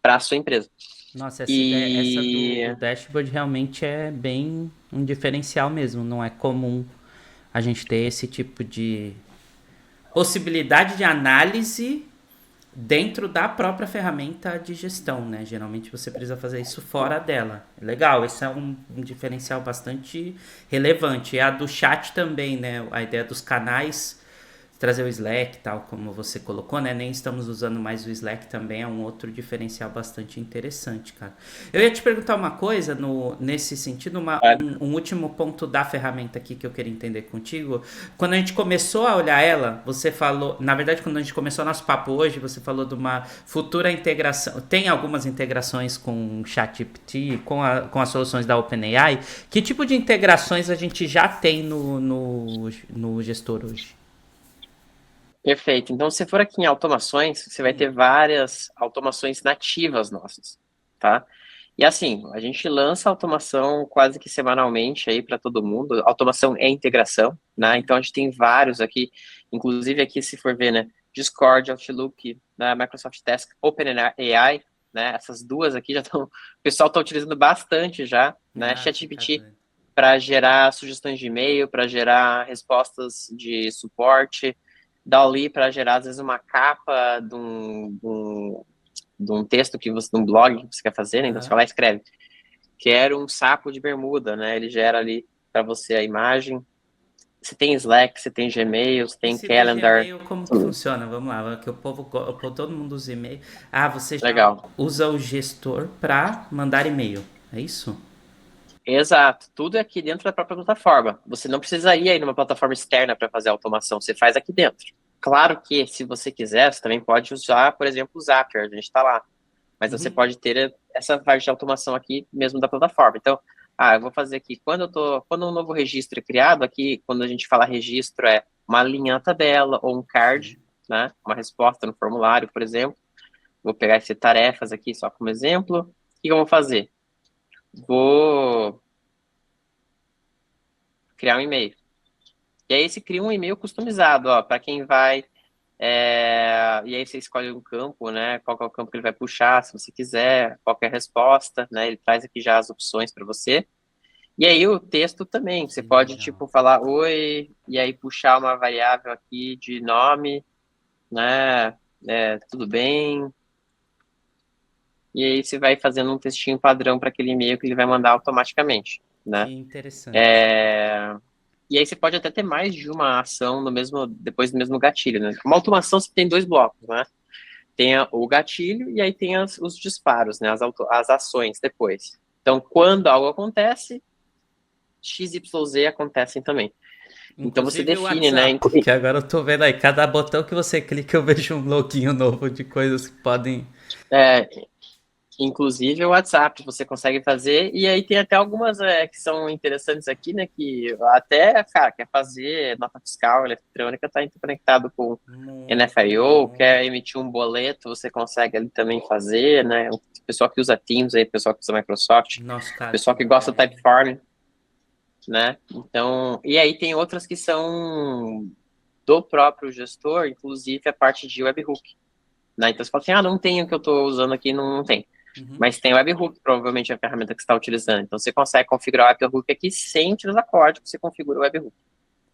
para a sua empresa. Nossa, essa ideia, essa do E dashboard realmente é bem um diferencial mesmo. Não é comum a gente ter esse tipo de possibilidade de análise dentro da própria ferramenta de gestão, né? Geralmente você precisa fazer isso fora dela. Legal, esse é um diferencial bastante relevante. E a do chat também, né? A ideia dos canais trazer o Slack, tal como você colocou, né? Nem estamos usando mais o Slack, também é um outro diferencial bastante interessante, cara. Eu ia te perguntar uma coisa nesse sentido, um último ponto da ferramenta aqui que eu queria entender contigo. Quando a gente começou a olhar ela, você falou, na verdade, quando a gente começou nosso papo hoje, você falou de uma futura integração. Tem algumas integrações com o ChatGPT, com as soluções da OpenAI. Que tipo de integrações a gente já tem no gestor hoje? Perfeito. Então, se for aqui em automações, você vai ter várias automações nativas nossas, tá? E assim, a gente lança automação quase que semanalmente aí para todo mundo. Automação é integração, né? Então a gente tem vários aqui, inclusive aqui se for ver, né? Discord, Outlook, né? Microsoft Task, OpenAI, né? Essas duas aqui já estão, o pessoal está utilizando bastante já, né? ChatGPT para gerar sugestões de e-mail, para gerar respostas de suporte. DALL-E para gerar, às vezes, uma capa de um texto de um blog que você quer fazer, né? Então você vai lá e escreve. Quero um saco de bermuda, né? Ele gera ali para você a imagem. Você tem Slack, você tem Gmail, você tem Esse Calendar. Gmail, como que funciona? Vamos lá, que o povo, todo mundo usa e-mail. Ah, você já Legal. usa o gestor para mandar e-mail, é isso? Exato, tudo é aqui dentro da própria plataforma. Você não precisaria ir numa plataforma externa para fazer a automação, você faz aqui dentro. Claro que, se você quiser, você também pode usar, por exemplo, o Zapier, a gente está lá. Mas você pode ter essa parte de automação aqui mesmo da plataforma. Então, eu vou fazer aqui, quando um novo registro é criado, aqui, quando a gente fala registro, é uma linha na tabela ou um card, né? Uma resposta no formulário, por exemplo. Vou pegar esse tarefas aqui só como exemplo. O que eu vou fazer? Vou criar um e-mail. E aí você cria um e-mail customizado, ó, para quem vai. E aí você escolhe um campo, né? Qual que é o campo que ele vai puxar, se você quiser, qualquer resposta, né? Ele traz aqui já as opções para você. E aí o texto também, você pode, tipo, falar oi, e aí puxar uma variável aqui de nome, né? Tudo bem. E aí você vai fazendo um textinho padrão para aquele e-mail que ele vai mandar automaticamente, né? Que interessante. E aí você pode até ter mais de uma ação depois do mesmo gatilho, né? Uma automação você tem dois blocos, né? Tem o gatilho e aí tem os disparos, né? As ações depois. Então, quando algo acontece, X, Y, Z acontecem também. Então você Inclusive o define, né? WhatsApp, que agora eu tô vendo aí, cada botão que você clica eu vejo um loginho novo de coisas que podem... É, inclusive o WhatsApp você consegue fazer, e aí tem até algumas que são interessantes aqui, né? Que até, cara, quer fazer nota fiscal eletrônica, está interconectado com NFIO, quer emitir um boleto, você consegue ali também fazer, né? O pessoal que usa Teams, aí, o pessoal que usa Microsoft, Nosso o caso. pessoal que gosta do Typeform, né? Então, e aí tem outras que são do próprio gestor, inclusive a parte de webhook, né? Então você fala assim, não tem o que eu estou usando aqui, não tem. Mas tem o webhook, provavelmente é a ferramenta que você está utilizando. Então você consegue configurar o webhook aqui sem utilizar código, você configura o webhook.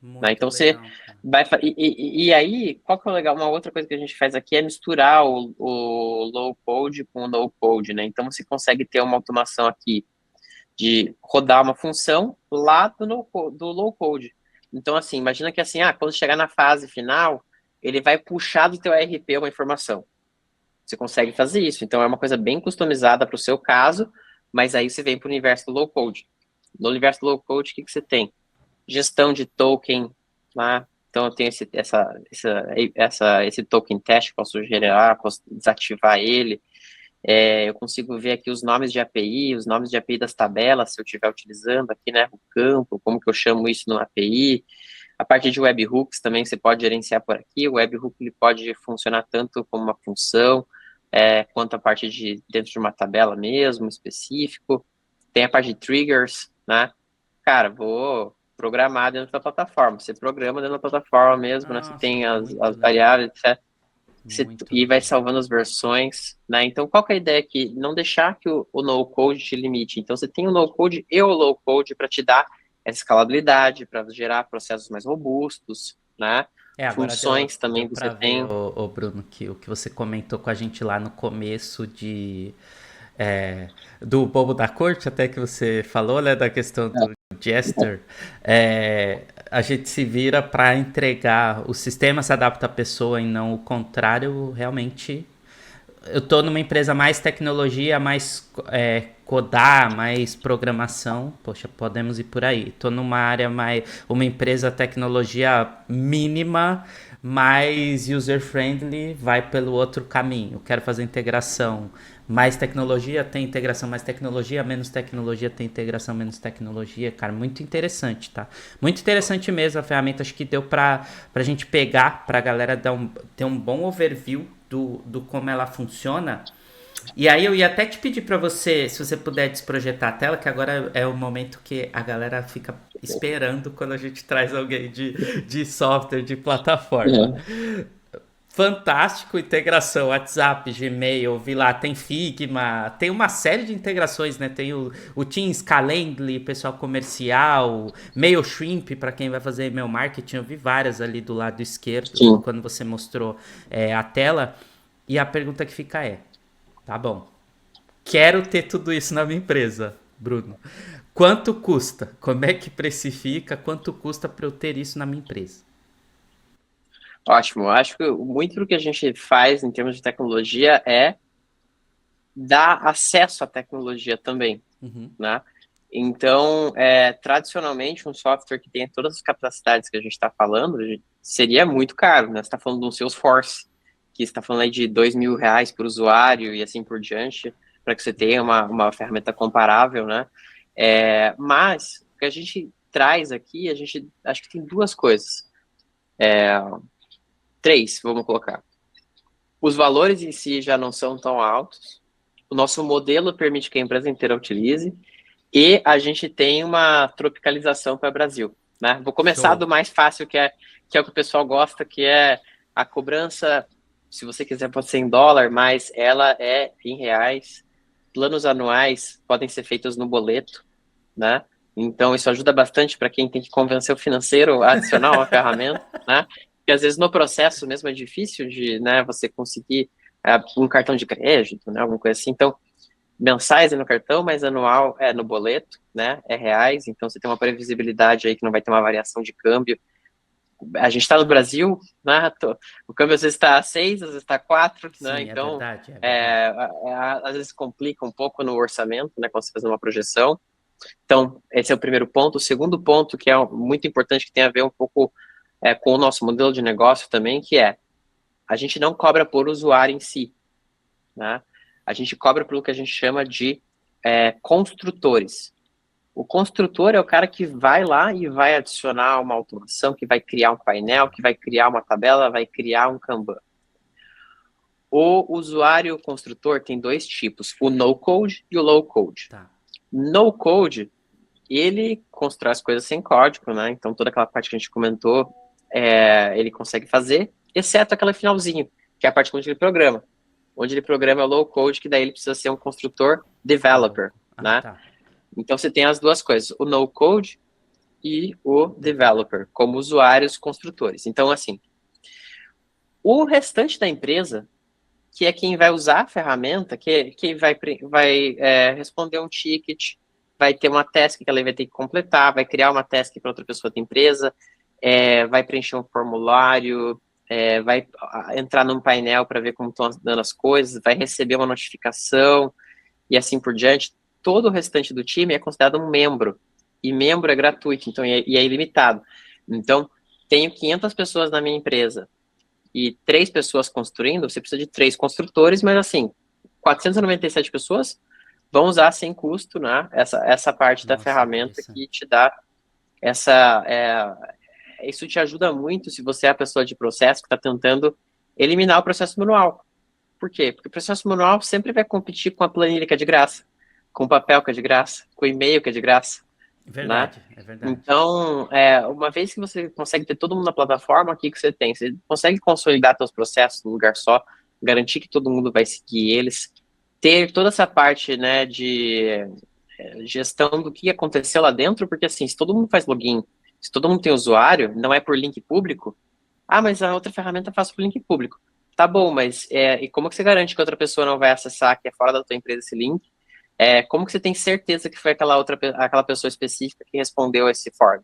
Né? Então você vai... E aí, qual que é o legal? Uma outra coisa que a gente faz aqui é misturar o low code com o no code, né? Então você consegue ter uma automação aqui de rodar uma função lá do low code. Então, assim, imagina que assim, quando chegar na fase final, ele vai puxar do teu ERP uma informação. Você consegue fazer isso. Então, é uma coisa bem customizada para o seu caso, mas aí você vem para o universo do low code. No universo do low code, o que você tem? Gestão de token, lá. Então, eu tenho esse token teste, posso gerar, posso desativar ele. Eu consigo ver aqui os nomes de API, os nomes de API das tabelas, se eu estiver utilizando aqui, né, o campo, como que eu chamo isso no API. A parte de webhooks também você pode gerenciar por aqui. O webhook ele pode funcionar tanto como uma função, quanto a parte de dentro de uma tabela mesmo, específico. Tem a parte de triggers, né? Cara, vou programar dentro da plataforma. Você programa dentro da plataforma mesmo, né? Você tem as variáveis, etc. E vai salvando as versões, né? Então, qual que é a ideia aqui? Não deixar que o no-code te limite. Então, você tem o no-code e o low-code para te dar essa escalabilidade, para gerar processos mais robustos, né? Agora Funções também deu você pra ver, tem. ô Bruno, que o que você comentou com a gente lá no começo do bobo da corte, até que você falou, né, da questão Jester, a gente se vira para entregar, o sistema se adapta à pessoa e não o contrário, realmente. Eu tô numa empresa mais tecnologia, mais codar, mais programação. Poxa, podemos ir por aí. Tô numa área mais. Uma empresa tecnologia mínima, mais user-friendly, vai pelo outro caminho. Quero fazer integração. Mais tecnologia tem integração, mais tecnologia, menos tecnologia tem integração, menos tecnologia. Cara, muito interessante, tá? Muito interessante mesmo a ferramenta. Acho que deu pra gente pegar, pra galera ter um bom overview do como ela funciona. E aí eu ia até te pedir para você, se você puder desprojetar a tela, que agora é o momento que a galera fica esperando quando a gente traz alguém de software, de plataforma. Uhum. Fantástico, integração, WhatsApp, Gmail, vi lá, tem Figma, tem uma série de integrações, né? Tem o Teams, Calendly, pessoal comercial, Mailchimp, para quem vai fazer e-mail marketing, eu vi várias ali do lado esquerdo, Sim. quando você mostrou a tela. E a pergunta que fica tá bom, quero ter tudo isso na minha empresa, Bruno. Quanto custa? Como é que precifica? Quanto custa para eu ter isso na minha empresa? Ótimo. Acho que muito do que a gente faz em termos de tecnologia é dar acesso à tecnologia também, Uhum. né? Então, tradicionalmente, um software que tenha todas as capacidades que a gente está falando seria muito caro, né? Você está falando de um Salesforce, que está falando aí de R$ 2.000 por usuário e assim por diante, para que você tenha uma ferramenta comparável, né? Mas, o que a gente traz aqui, a gente acho que tem duas coisas. Três, vamos colocar. Os valores em si já não são tão altos, o nosso modelo permite que a empresa inteira utilize, e a gente tem uma tropicalização para o Brasil, né? Vou começar Show. do mais fácil, que é o que o pessoal gosta, que é a cobrança, se você quiser pode ser em dólar, mas ela é em reais. Planos anuais podem ser feitos no boleto, né? Então isso ajuda bastante para quem tem que convencer o financeiro a adicionar uma ferramenta, né? Porque às vezes no processo mesmo é difícil de, né, você conseguir um cartão de crédito, né, alguma coisa assim. Então, mensais é no cartão, mas anual é no boleto, né? É reais, então você tem uma previsibilidade aí que não vai ter uma variação de câmbio. A gente está no Brasil, né? O câmbio às vezes está a 6, às vezes está a 4, né? Sim, é Então, verdade, é verdade. às vezes complica um pouco no orçamento, né? Quando você faz uma projeção. Então, esse é o primeiro ponto. O segundo ponto, que é muito importante, que tem a ver um pouco com o nosso modelo de negócio também, que é a gente não cobra por usuário em si, né? A gente cobra pelo que a gente chama de construtores. O construtor é o cara que vai lá e vai adicionar uma automação, que vai criar um painel, que vai criar uma tabela, vai criar um Kanban. O usuário construtor tem dois tipos, o no-code e o low-code. Tá. No-code, ele constrói as coisas sem código, né? Então, toda aquela parte que a gente comentou, ele consegue fazer, exceto aquele finalzinho, que é a parte onde ele programa. Onde ele programa é o low-code, que daí ele precisa ser um construtor developer, né? Tá. Então, você tem as duas coisas, o no-code e o developer, como usuários construtores. Então, assim, o restante da empresa, que é quem vai usar a ferramenta, que vai responder um ticket, vai ter uma task que ela vai ter que completar, vai criar uma task para outra pessoa da empresa, vai preencher um formulário, vai entrar num painel para ver como estão dando as coisas, vai receber uma notificação e assim por diante. Todo o restante do time é considerado um membro, e membro é gratuito, então, e é ilimitado. Então, tenho 500 pessoas na minha empresa, e 3 pessoas construindo, você precisa de 3 construtores, mas assim, 497 pessoas vão usar sem custo, né, essa parte da Nossa, ferramenta interessante. que te dá essa... isso te ajuda muito se você é a pessoa de processo que está tentando eliminar o processo manual. Por quê? Porque o processo manual sempre vai competir com a planilha que é de graça, com o papel que é de graça, com o e-mail que é de graça, né? Verdade, é verdade. Então, uma vez que você consegue ter todo mundo na plataforma, o que você tem? Você consegue consolidar seus processos num lugar só, garantir que todo mundo vai seguir eles, ter toda essa parte, né, de gestão do que aconteceu lá dentro, porque assim, se todo mundo faz login, se todo mundo tem usuário, não é por link público, mas a outra ferramenta faz por link público. Tá bom, mas e como que você garante que outra pessoa não vai acessar, que é fora da tua empresa, esse link? como que você tem certeza que foi aquela pessoa específica que respondeu esse form,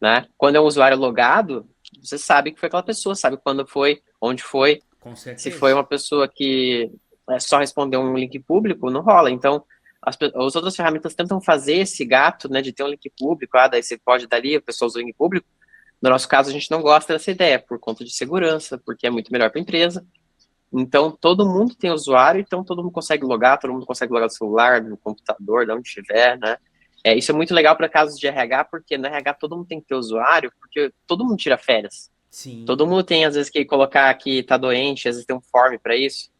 né? Quando é um usuário logado, você sabe que foi aquela pessoa, sabe quando foi, onde foi. Com Se foi certeza. uma pessoa que só respondeu um link público, não rola. Então, as outras ferramentas tentam fazer esse gato, né, de ter um link público, daí você pode dali, a pessoa usa o link público. No nosso caso, a gente não gosta dessa ideia, por conta de segurança, porque é muito melhor para a empresa. Então, todo mundo tem usuário, então todo mundo consegue logar, todo mundo consegue logar do celular, do computador, de onde estiver, né? Isso é muito legal para casos de RH, porque no RH todo mundo tem que ter usuário, porque todo mundo tira férias. Todo Sim. mundo tem, às vezes, que colocar que tá doente, às vezes tem um form para isso.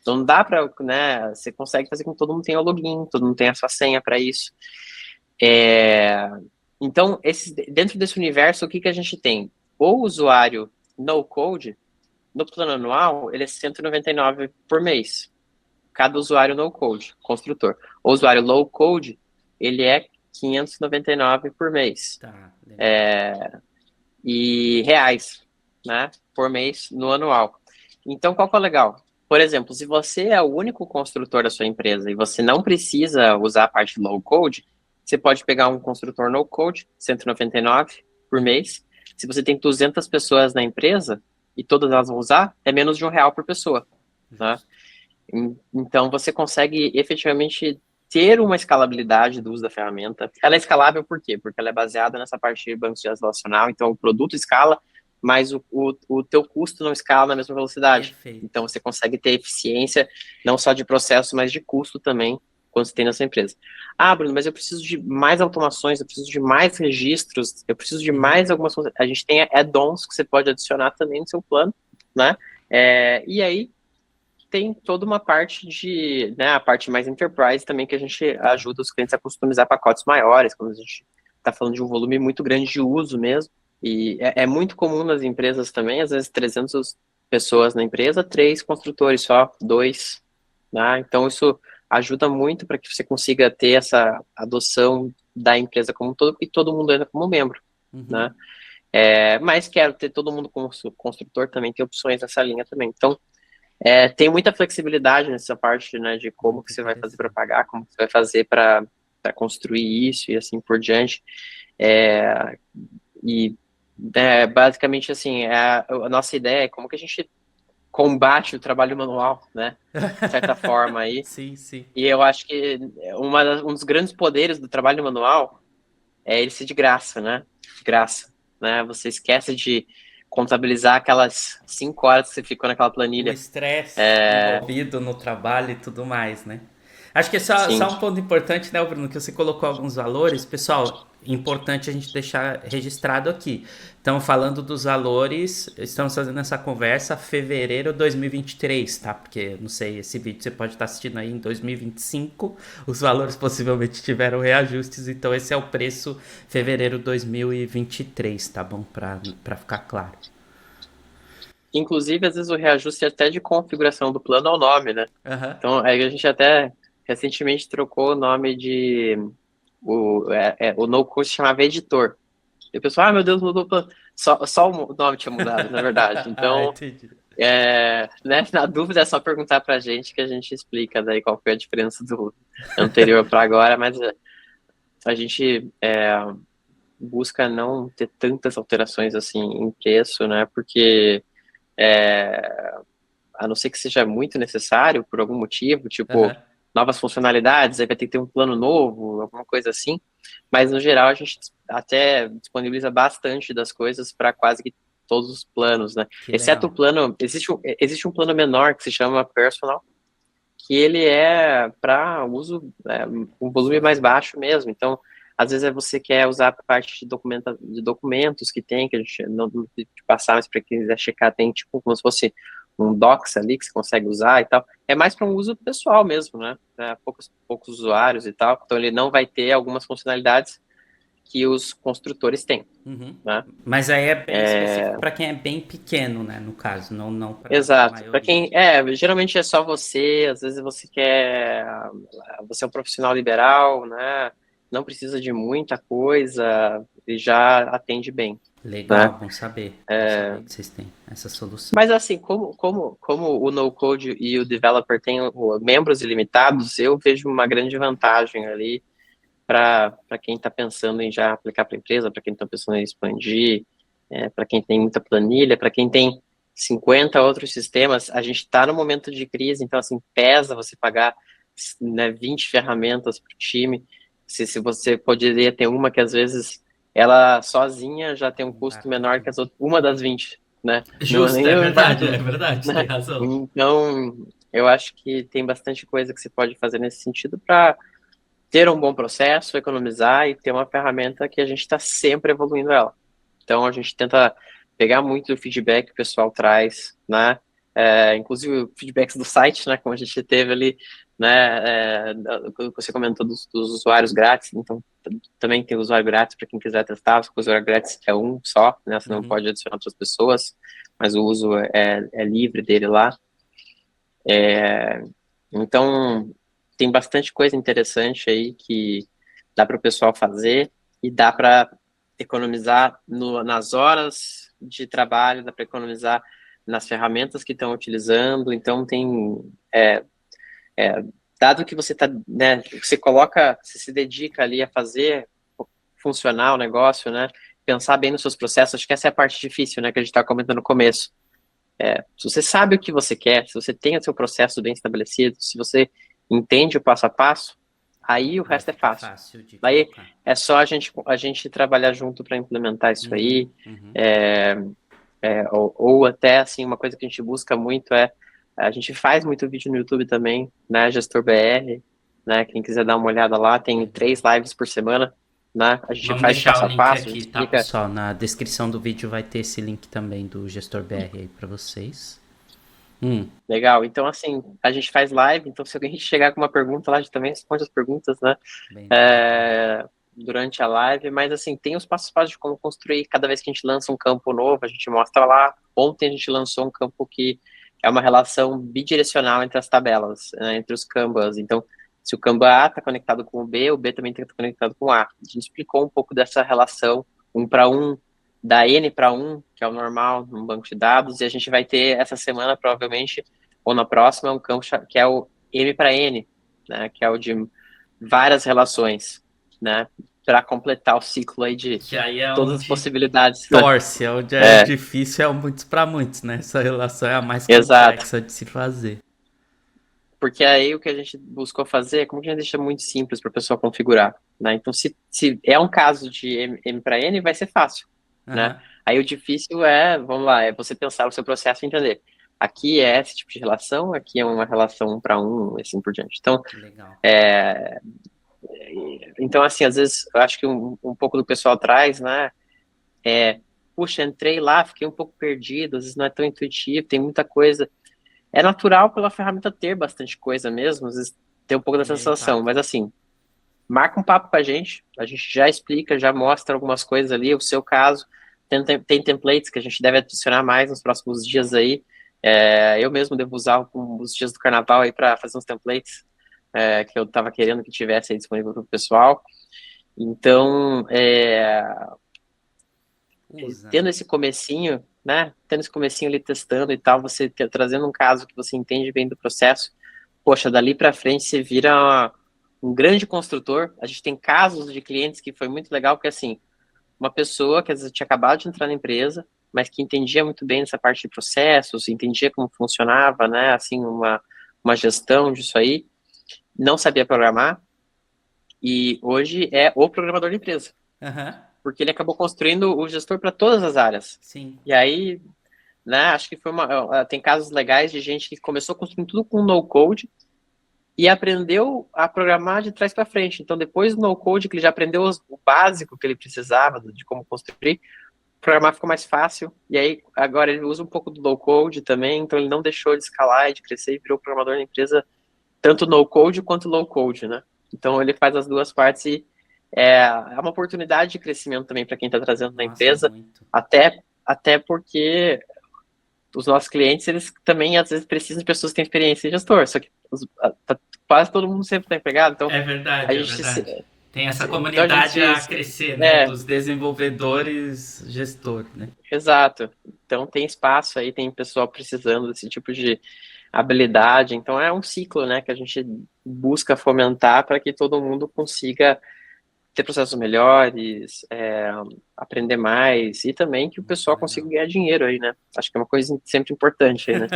Então, não dá para, né? Você consegue fazer com que todo mundo tenha o login, todo mundo tenha a sua senha para isso. Então, dentro desse universo, o que a gente tem? O usuário no code, no plano anual, ele é 199 por mês. Cada usuário no code, construtor. O usuário low code, ele é 599 por mês. Tá, legal. E reais, né? Por mês no anual. Então, qual que é o legal? Por exemplo, se você é o único construtor da sua empresa e você não precisa usar a parte low code, você pode pegar um construtor no code, 199 por Uhum. mês. Se você tem 200 pessoas na empresa e todas elas vão usar, é menos de R$ 1 por pessoa, né? Justo. Então, você consegue efetivamente ter uma escalabilidade do uso da ferramenta. Ela é escalável por quê? Porque ela é baseada nessa parte de banco de dados relacional, então o produto escala, mas o teu custo não escala na mesma velocidade. Perfeito. Então, você consegue ter eficiência, não só de processo, mas de custo também, quando você tem na sua empresa. Ah, Bruno, mas eu preciso de mais automações, eu preciso de mais registros, eu preciso de Uhum. mais algumas coisas. A gente tem add-ons que você pode adicionar também no seu plano, né? E aí, tem toda uma parte de, né, a parte mais enterprise também que a gente Tá. ajuda os clientes a customizar pacotes maiores, quando a gente está falando de um volume muito grande de uso mesmo. E é muito comum nas empresas também, às vezes 300 pessoas na empresa, três construtores só, dois, né? Então isso ajuda muito para que você consiga ter essa adoção da empresa como um todo e todo mundo entra como membro, Uhum. né? Mas quero ter todo mundo como construtor também, tem opções nessa linha também. Então, tem muita flexibilidade nessa parte, né, de como Muito que você vai fazer para interessante. pagar, como que você vai fazer para construir isso e assim por diante. É, basicamente, assim, a nossa ideia é como que a gente combate o trabalho manual, né, de certa forma aí. Sim, sim. E eu acho que um dos grandes poderes do trabalho manual é ele ser de graça, né? De graça, né? Você esquece de contabilizar aquelas 5 horas que você ficou naquela O planilha. estresse envolvido no trabalho e tudo mais, né? Acho que é Sim. só um ponto importante, né, Bruno, que você colocou alguns valores. Pessoal, importante a gente deixar registrado aqui. Então, falando dos valores, estamos fazendo essa conversa fevereiro de 2023, tá? Porque, não sei, esse vídeo você pode estar assistindo aí em 2025. Os valores possivelmente tiveram reajustes, então esse é o preço fevereiro de 2023, tá bom? Para ficar claro. Inclusive, às vezes o reajuste até de configuração do plano é o nome, né? Aham. Então, aí a gente até recentemente trocou o nome de... o no-code chamava editor. E o pessoal, meu Deus, mudou o plano. Só o nome tinha mudado, na verdade. Ah, Então, entendi. né, na dúvida é só perguntar pra gente que a gente explica daí qual foi a diferença do anterior para agora, mas a gente busca não ter tantas alterações assim em preço, né? Porque a não ser que seja muito necessário por algum motivo, tipo Aham. novas funcionalidades, aí vai ter que ter um plano novo, alguma coisa assim. Mas no geral a gente até disponibiliza bastante das coisas para quase que todos os planos, né? Que Exceto legal. o plano, existe um plano menor que se chama Personal, que ele é para uso um volume mais Sozinho. baixo mesmo. Então, às vezes você quer usar a parte de documentos que tem, que a gente não vou te passar, mas para quem quiser checar, tem tipo como se fosse um Docs ali que você consegue usar e tal. É mais para um uso pessoal mesmo, né? Poucos usuários e tal. Então, ele não vai ter algumas funcionalidades que os construtores têm, Uhum. né? Mas aí é bem específico para quem é bem pequeno, né? No caso, não para a Exato. Para maioria. quem geralmente é só você, às vezes você é um profissional liberal, né? Não precisa de muita coisa e já atende bem. Legal, né? bom saber. Bom saber que vocês têm essa solução. Mas assim, como o no-code e o developer têm membros ilimitados, eu vejo uma grande vantagem ali para quem está pensando em já aplicar para a empresa, para quem está pensando em expandir, para quem tem muita planilha, para quem tem 50 outros sistemas. A gente está no momento de crise, então assim, pesa você pagar, né, 20 ferramentas para o time, se você poderia ter uma que às vezes ela sozinha já tem um custo Bata menor que tudo. as outras, uma das 20, né? Não é Justo, nem o bar é tudo, verdade, tem né? razão. Então, eu acho que tem bastante coisa que você pode fazer nesse sentido para ter um bom processo, economizar e ter uma ferramenta que a gente está sempre evoluindo ela. Então, a gente tenta pegar muito o feedback que o pessoal traz, né? Inclusive, feedbacks do site, né? Como a gente teve ali, né? Você comentou dos usuários grátis, então também tem usuário grátis para quem quiser testar. O usuário grátis é um só, né? Você não Uhum. pode adicionar outras pessoas, mas o uso é livre dele lá. Então, tem bastante coisa interessante aí que dá para o pessoal fazer e dá para economizar nas horas de trabalho, dá para economizar nas ferramentas que estão utilizando. Então, é, é, dado que você tá, né, você coloca, você se dedica ali a fazer funcionar o negócio, né, pensar bem nos seus processos, acho que essa é a parte difícil, né, que a gente estava comentando no começo. Se você sabe o que você quer, se você tem o seu processo bem estabelecido, se você entende o passo a passo, aí o Vai resto é ficar fácil. fácil de Daí colocar. é só a gente trabalhar junto para implementar isso Uhum, aí. uhum. Ou até, assim, uma coisa que a gente busca muito a gente faz muito vídeo no YouTube também, né, Gestor BR, né, quem quiser dar uma olhada lá, tem Legal. 3 lives por semana, né, a gente Vamos faz o deixar passo o a link passo, a gente aqui, tá, explica. pessoal? Na descrição do vídeo vai ter esse link também do Gestor BR aí pra vocês. Legal. Então, assim, a gente faz live, então se alguém chegar com uma pergunta lá, a gente também responde as perguntas, né? Bem interessante. Durante a live, mas assim, tem os passos a passo de como construir. Cada vez que a gente lança um campo novo, a gente mostra lá. Ontem a gente lançou um campo que é uma relação bidirecional entre as tabelas, né, entre os Kanbans. Então, se o Kanban A está conectado com o B também tem que estar conectado com o A. A gente explicou um pouco dessa relação um para um, da N para um, que é o normal num banco de dados, e a gente vai ter essa semana, provavelmente, ou na próxima, um campo que é o M para N, né, que é o de várias relações, né, para completar o ciclo aí de Que aí é todas as onde possibilidades, né? torce, é onde é difícil, é o muitos para muitos, né? Essa relação é a mais Exato. complexa de se fazer. Porque aí o que a gente buscou fazer é como que a gente deixa muito simples para a pessoa configurar, né? Então, se é um caso de M para N, vai ser fácil, né? Aham. Aí o difícil vamos lá, é você pensar o seu processo e entender. Aqui é esse tipo de relação, aqui é uma relação um para um, assim por diante. Legal. Então assim, às vezes, eu acho que um pouco do pessoal traz, né? Puxa, entrei lá, fiquei um pouco perdido, às vezes não é tão intuitivo, tem muita coisa. É natural pela ferramenta ter bastante coisa mesmo, às vezes tem um pouco E dessa aí sensação, impacta. mas assim, marca um papo com a gente já explica, já mostra algumas coisas ali, o seu caso, tem templates que a gente deve adicionar mais nos próximos dias aí, eu mesmo devo usar os dias do carnaval aí para fazer uns templates que eu estava querendo que tivesse aí disponível para o pessoal, então, Usa. tendo esse comecinho, né, tendo esse comecinho ali testando e tal, você trazendo um caso que você entende bem do processo, poxa, dali para frente você vira um grande construtor. A gente tem casos de clientes que foi muito legal, porque assim, uma pessoa que às vezes tinha acabado de entrar na empresa, mas que entendia muito bem essa parte de processos, entendia como funcionava, né, assim, uma gestão disso aí, não sabia programar, e hoje é o programador da empresa, Aham. porque ele acabou construindo o gestor para todas as áreas. Sim. E aí, né, acho que tem casos legais de gente que começou construindo tudo com no code e aprendeu a programar de trás para frente. Então, depois do no code, que ele já aprendeu o básico que ele precisava de como construir, programar ficou mais fácil. E aí, agora ele usa um pouco do low code também, então ele não deixou de escalar e de crescer e virou programador na empresa, tanto no code quanto low code, né? Então, ele faz as duas partes e é uma oportunidade de crescimento também para quem está trazendo na Nossa, empresa, muito. até porque os nossos clientes, eles também, às vezes, precisam de pessoas que têm experiência em gestor, só que quase todo mundo sempre está empregado, então É a verdade, é gente verdade. Tem essa Então a comunidade a gente, crescer, né? é, Dos desenvolvedores, gestor, né? exato. Então tem espaço aí, tem pessoal precisando desse tipo de habilidade. Então é um ciclo, né, que a gente busca fomentar para que todo mundo consiga ter processos melhores, aprender mais e também que o Muito pessoal consiga legal. ganhar dinheiro aí, né? Acho que é uma coisa sempre importante aí, né?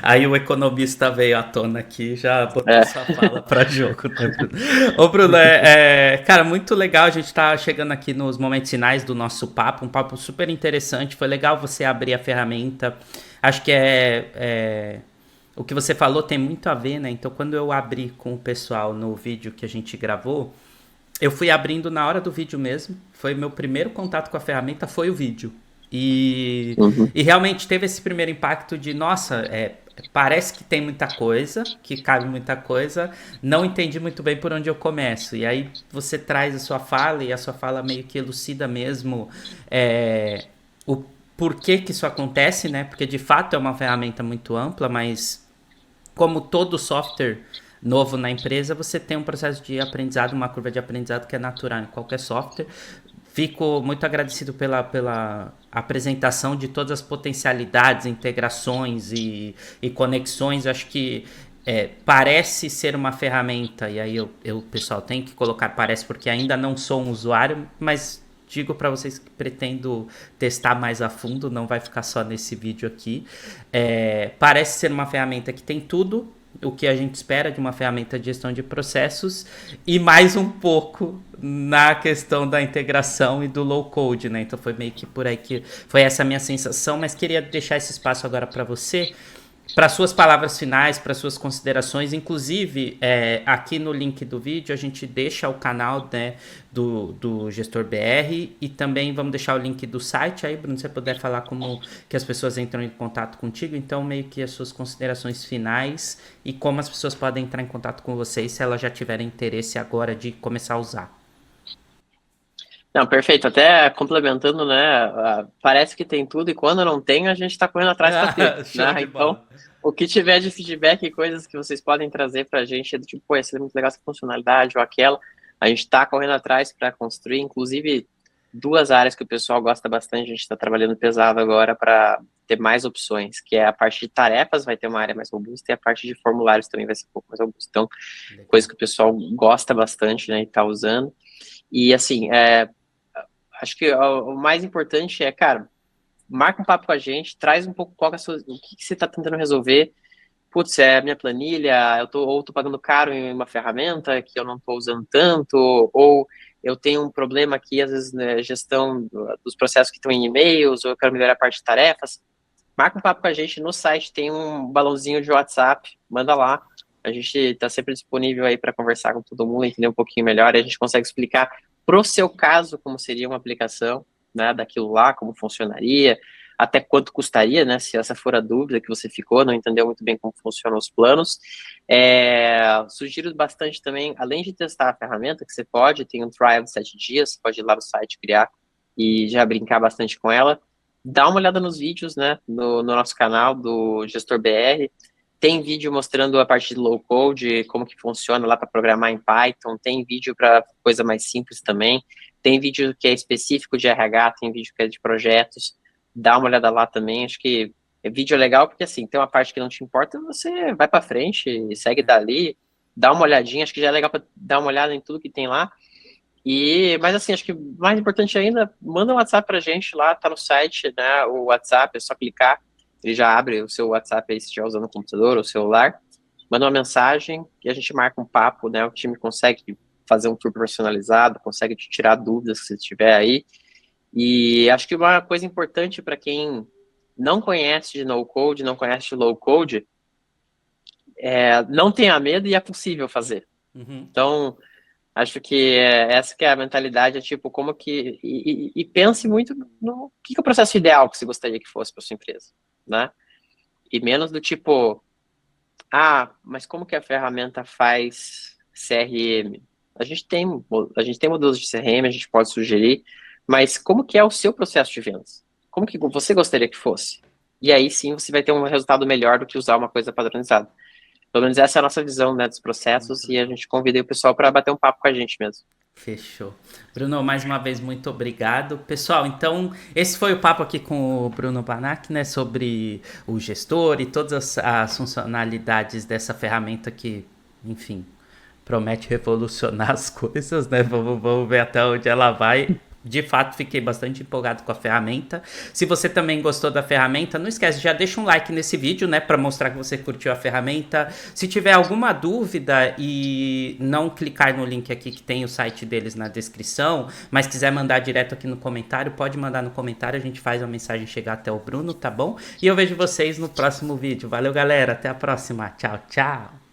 Aí o economista veio à tona aqui e já botou É. sua fala para jogo, né, Bruno? Ô, Bruno, cara, muito legal. A gente tá chegando aqui nos momentos finais do nosso papo, um papo super interessante. Foi legal você abrir a ferramenta. Acho que o que você falou tem muito a ver, né? Então, quando eu abri com o pessoal no vídeo que a gente gravou, eu fui abrindo na hora do vídeo mesmo. Foi meu primeiro contato com a ferramenta, foi o vídeo. Uhum. E realmente teve esse primeiro impacto de, nossa, parece que tem muita coisa, que cabe muita coisa, não entendi muito bem por onde eu começo. E aí você traz a sua fala e a sua fala meio que elucida mesmo o porquê que isso acontece, né? Porque de fato é uma ferramenta muito ampla, mas como todo software novo na empresa, você tem um processo de aprendizado, uma curva de aprendizado que é natural em qualquer software. Fico muito agradecido pela apresentação de todas as potencialidades, integrações e conexões. Acho que parece ser uma ferramenta, e aí eu pessoal, tenho que colocar parece porque ainda não sou um usuário, mas digo para vocês que pretendo testar mais a fundo, não vai ficar só nesse vídeo aqui. Parece ser uma ferramenta que tem tudo o que a gente espera de uma ferramenta de gestão de processos e mais um pouco na questão da integração e do low code, né? Então foi meio que por aí que foi essa a minha sensação, mas queria deixar esse espaço agora para você, para suas palavras finais, para suas considerações, inclusive aqui no link do vídeo a gente deixa o canal, né, do Gestor BR e também vamos deixar o link do site aí, Bruno, se você puder falar como que as pessoas entram em contato contigo, então meio que as suas considerações finais e como as pessoas podem entrar em contato com vocês se elas já tiverem interesse agora de começar a usar. Não, perfeito. Até complementando, né? Parece que tem tudo e quando não tem, a gente está correndo atrás para ter, Show né? de Então, bola. o que tiver de feedback e coisas que vocês podem trazer para a gente, do tipo, pô, essa é muito legal essa funcionalidade ou aquela, a gente está correndo atrás para construir, inclusive, duas áreas que o pessoal gosta bastante, a gente está trabalhando pesado agora para ter mais opções, que é a parte de tarefas, vai ter uma área mais robusta, e a parte de formulários também vai ser um pouco mais robusta. Então, Legal. coisa que o pessoal gosta bastante, né, e está usando. E, assim, acho que o mais importante é, cara, marca um papo com a gente, traz um pouco qual é o que você está tentando resolver. Putz, é a minha planilha, ou tô pagando caro em uma ferramenta que eu não estou usando tanto, ou eu tenho um problema aqui, às vezes, né, gestão dos processos que estão em e-mails, ou eu quero melhorar a parte de tarefas. Marca um papo com a gente no site, tem um balãozinho de WhatsApp, manda lá. A gente está sempre disponível aí para conversar com todo mundo, entender um pouquinho melhor, e a gente consegue explicar pro seu caso como seria uma aplicação, né, daquilo lá, como funcionaria, até quanto custaria, né, se essa for a dúvida que você ficou, não entendeu muito bem como funcionam os planos. Sugiro bastante também, além de testar a ferramenta, que você pode, tem um trial de 7 dias, você pode ir lá no site criar e já brincar bastante com ela. Dá uma olhada nos vídeos, né, no nosso canal do Gestor BR. Tem vídeo mostrando a parte de low code, como que funciona lá para programar em Python. Tem vídeo para coisa mais simples também. Tem vídeo que é específico de RH, tem vídeo que é de projetos. Dá uma olhada lá também. Acho que vídeo é legal porque, assim, tem uma parte que não te importa, você vai para frente e segue dali. Dá uma olhadinha. Acho que já é legal para dar uma olhada em tudo que tem lá. Mas assim, acho que mais importante ainda, manda um WhatsApp pra gente lá, tá no site, né? O WhatsApp, é só clicar, ele já abre o seu WhatsApp aí se estiver usando o computador ou o celular. Manda uma mensagem e a gente marca um papo, né? O time consegue fazer um tour personalizado, consegue te tirar dúvidas se tiver aí. E acho que uma coisa importante para quem não conhece de no code, não conhece de low code, não tenha medo e é possível fazer. Uhum. Então, acho que essa que é a mentalidade, é tipo, como que... E pense muito no que é o processo ideal que você gostaria que fosse para sua empresa, né? E menos do tipo, mas como que a ferramenta faz CRM? A gente tem modelos de CRM, a gente pode sugerir, mas como que é o seu processo de vendas? Como que você gostaria que fosse? E aí sim você vai ter um resultado melhor do que usar uma coisa padronizada. pelo menos essa é a nossa visão, né, dos processos, e a gente convida o pessoal para bater um papo com a gente mesmo. Fechou. Bruno, mais uma vez, muito obrigado. Pessoal, então, esse foi o papo aqui com o Bruno Banac, né, sobre o gestor e todas as funcionalidades dessa ferramenta que, enfim, promete revolucionar as coisas, né? Vamos ver até onde ela vai. De fato, fiquei bastante empolgado com a ferramenta. Se você também gostou da ferramenta, não esquece, já deixa um like nesse vídeo, né, para mostrar que você curtiu a ferramenta. Se tiver alguma dúvida e não clicar no link aqui que tem o site deles na descrição, mas quiser mandar direto aqui no comentário, pode mandar no comentário, a gente faz a mensagem chegar até o Bruno, tá bom? E eu vejo vocês no próximo vídeo. Valeu, galera, até a próxima. Tchau, tchau.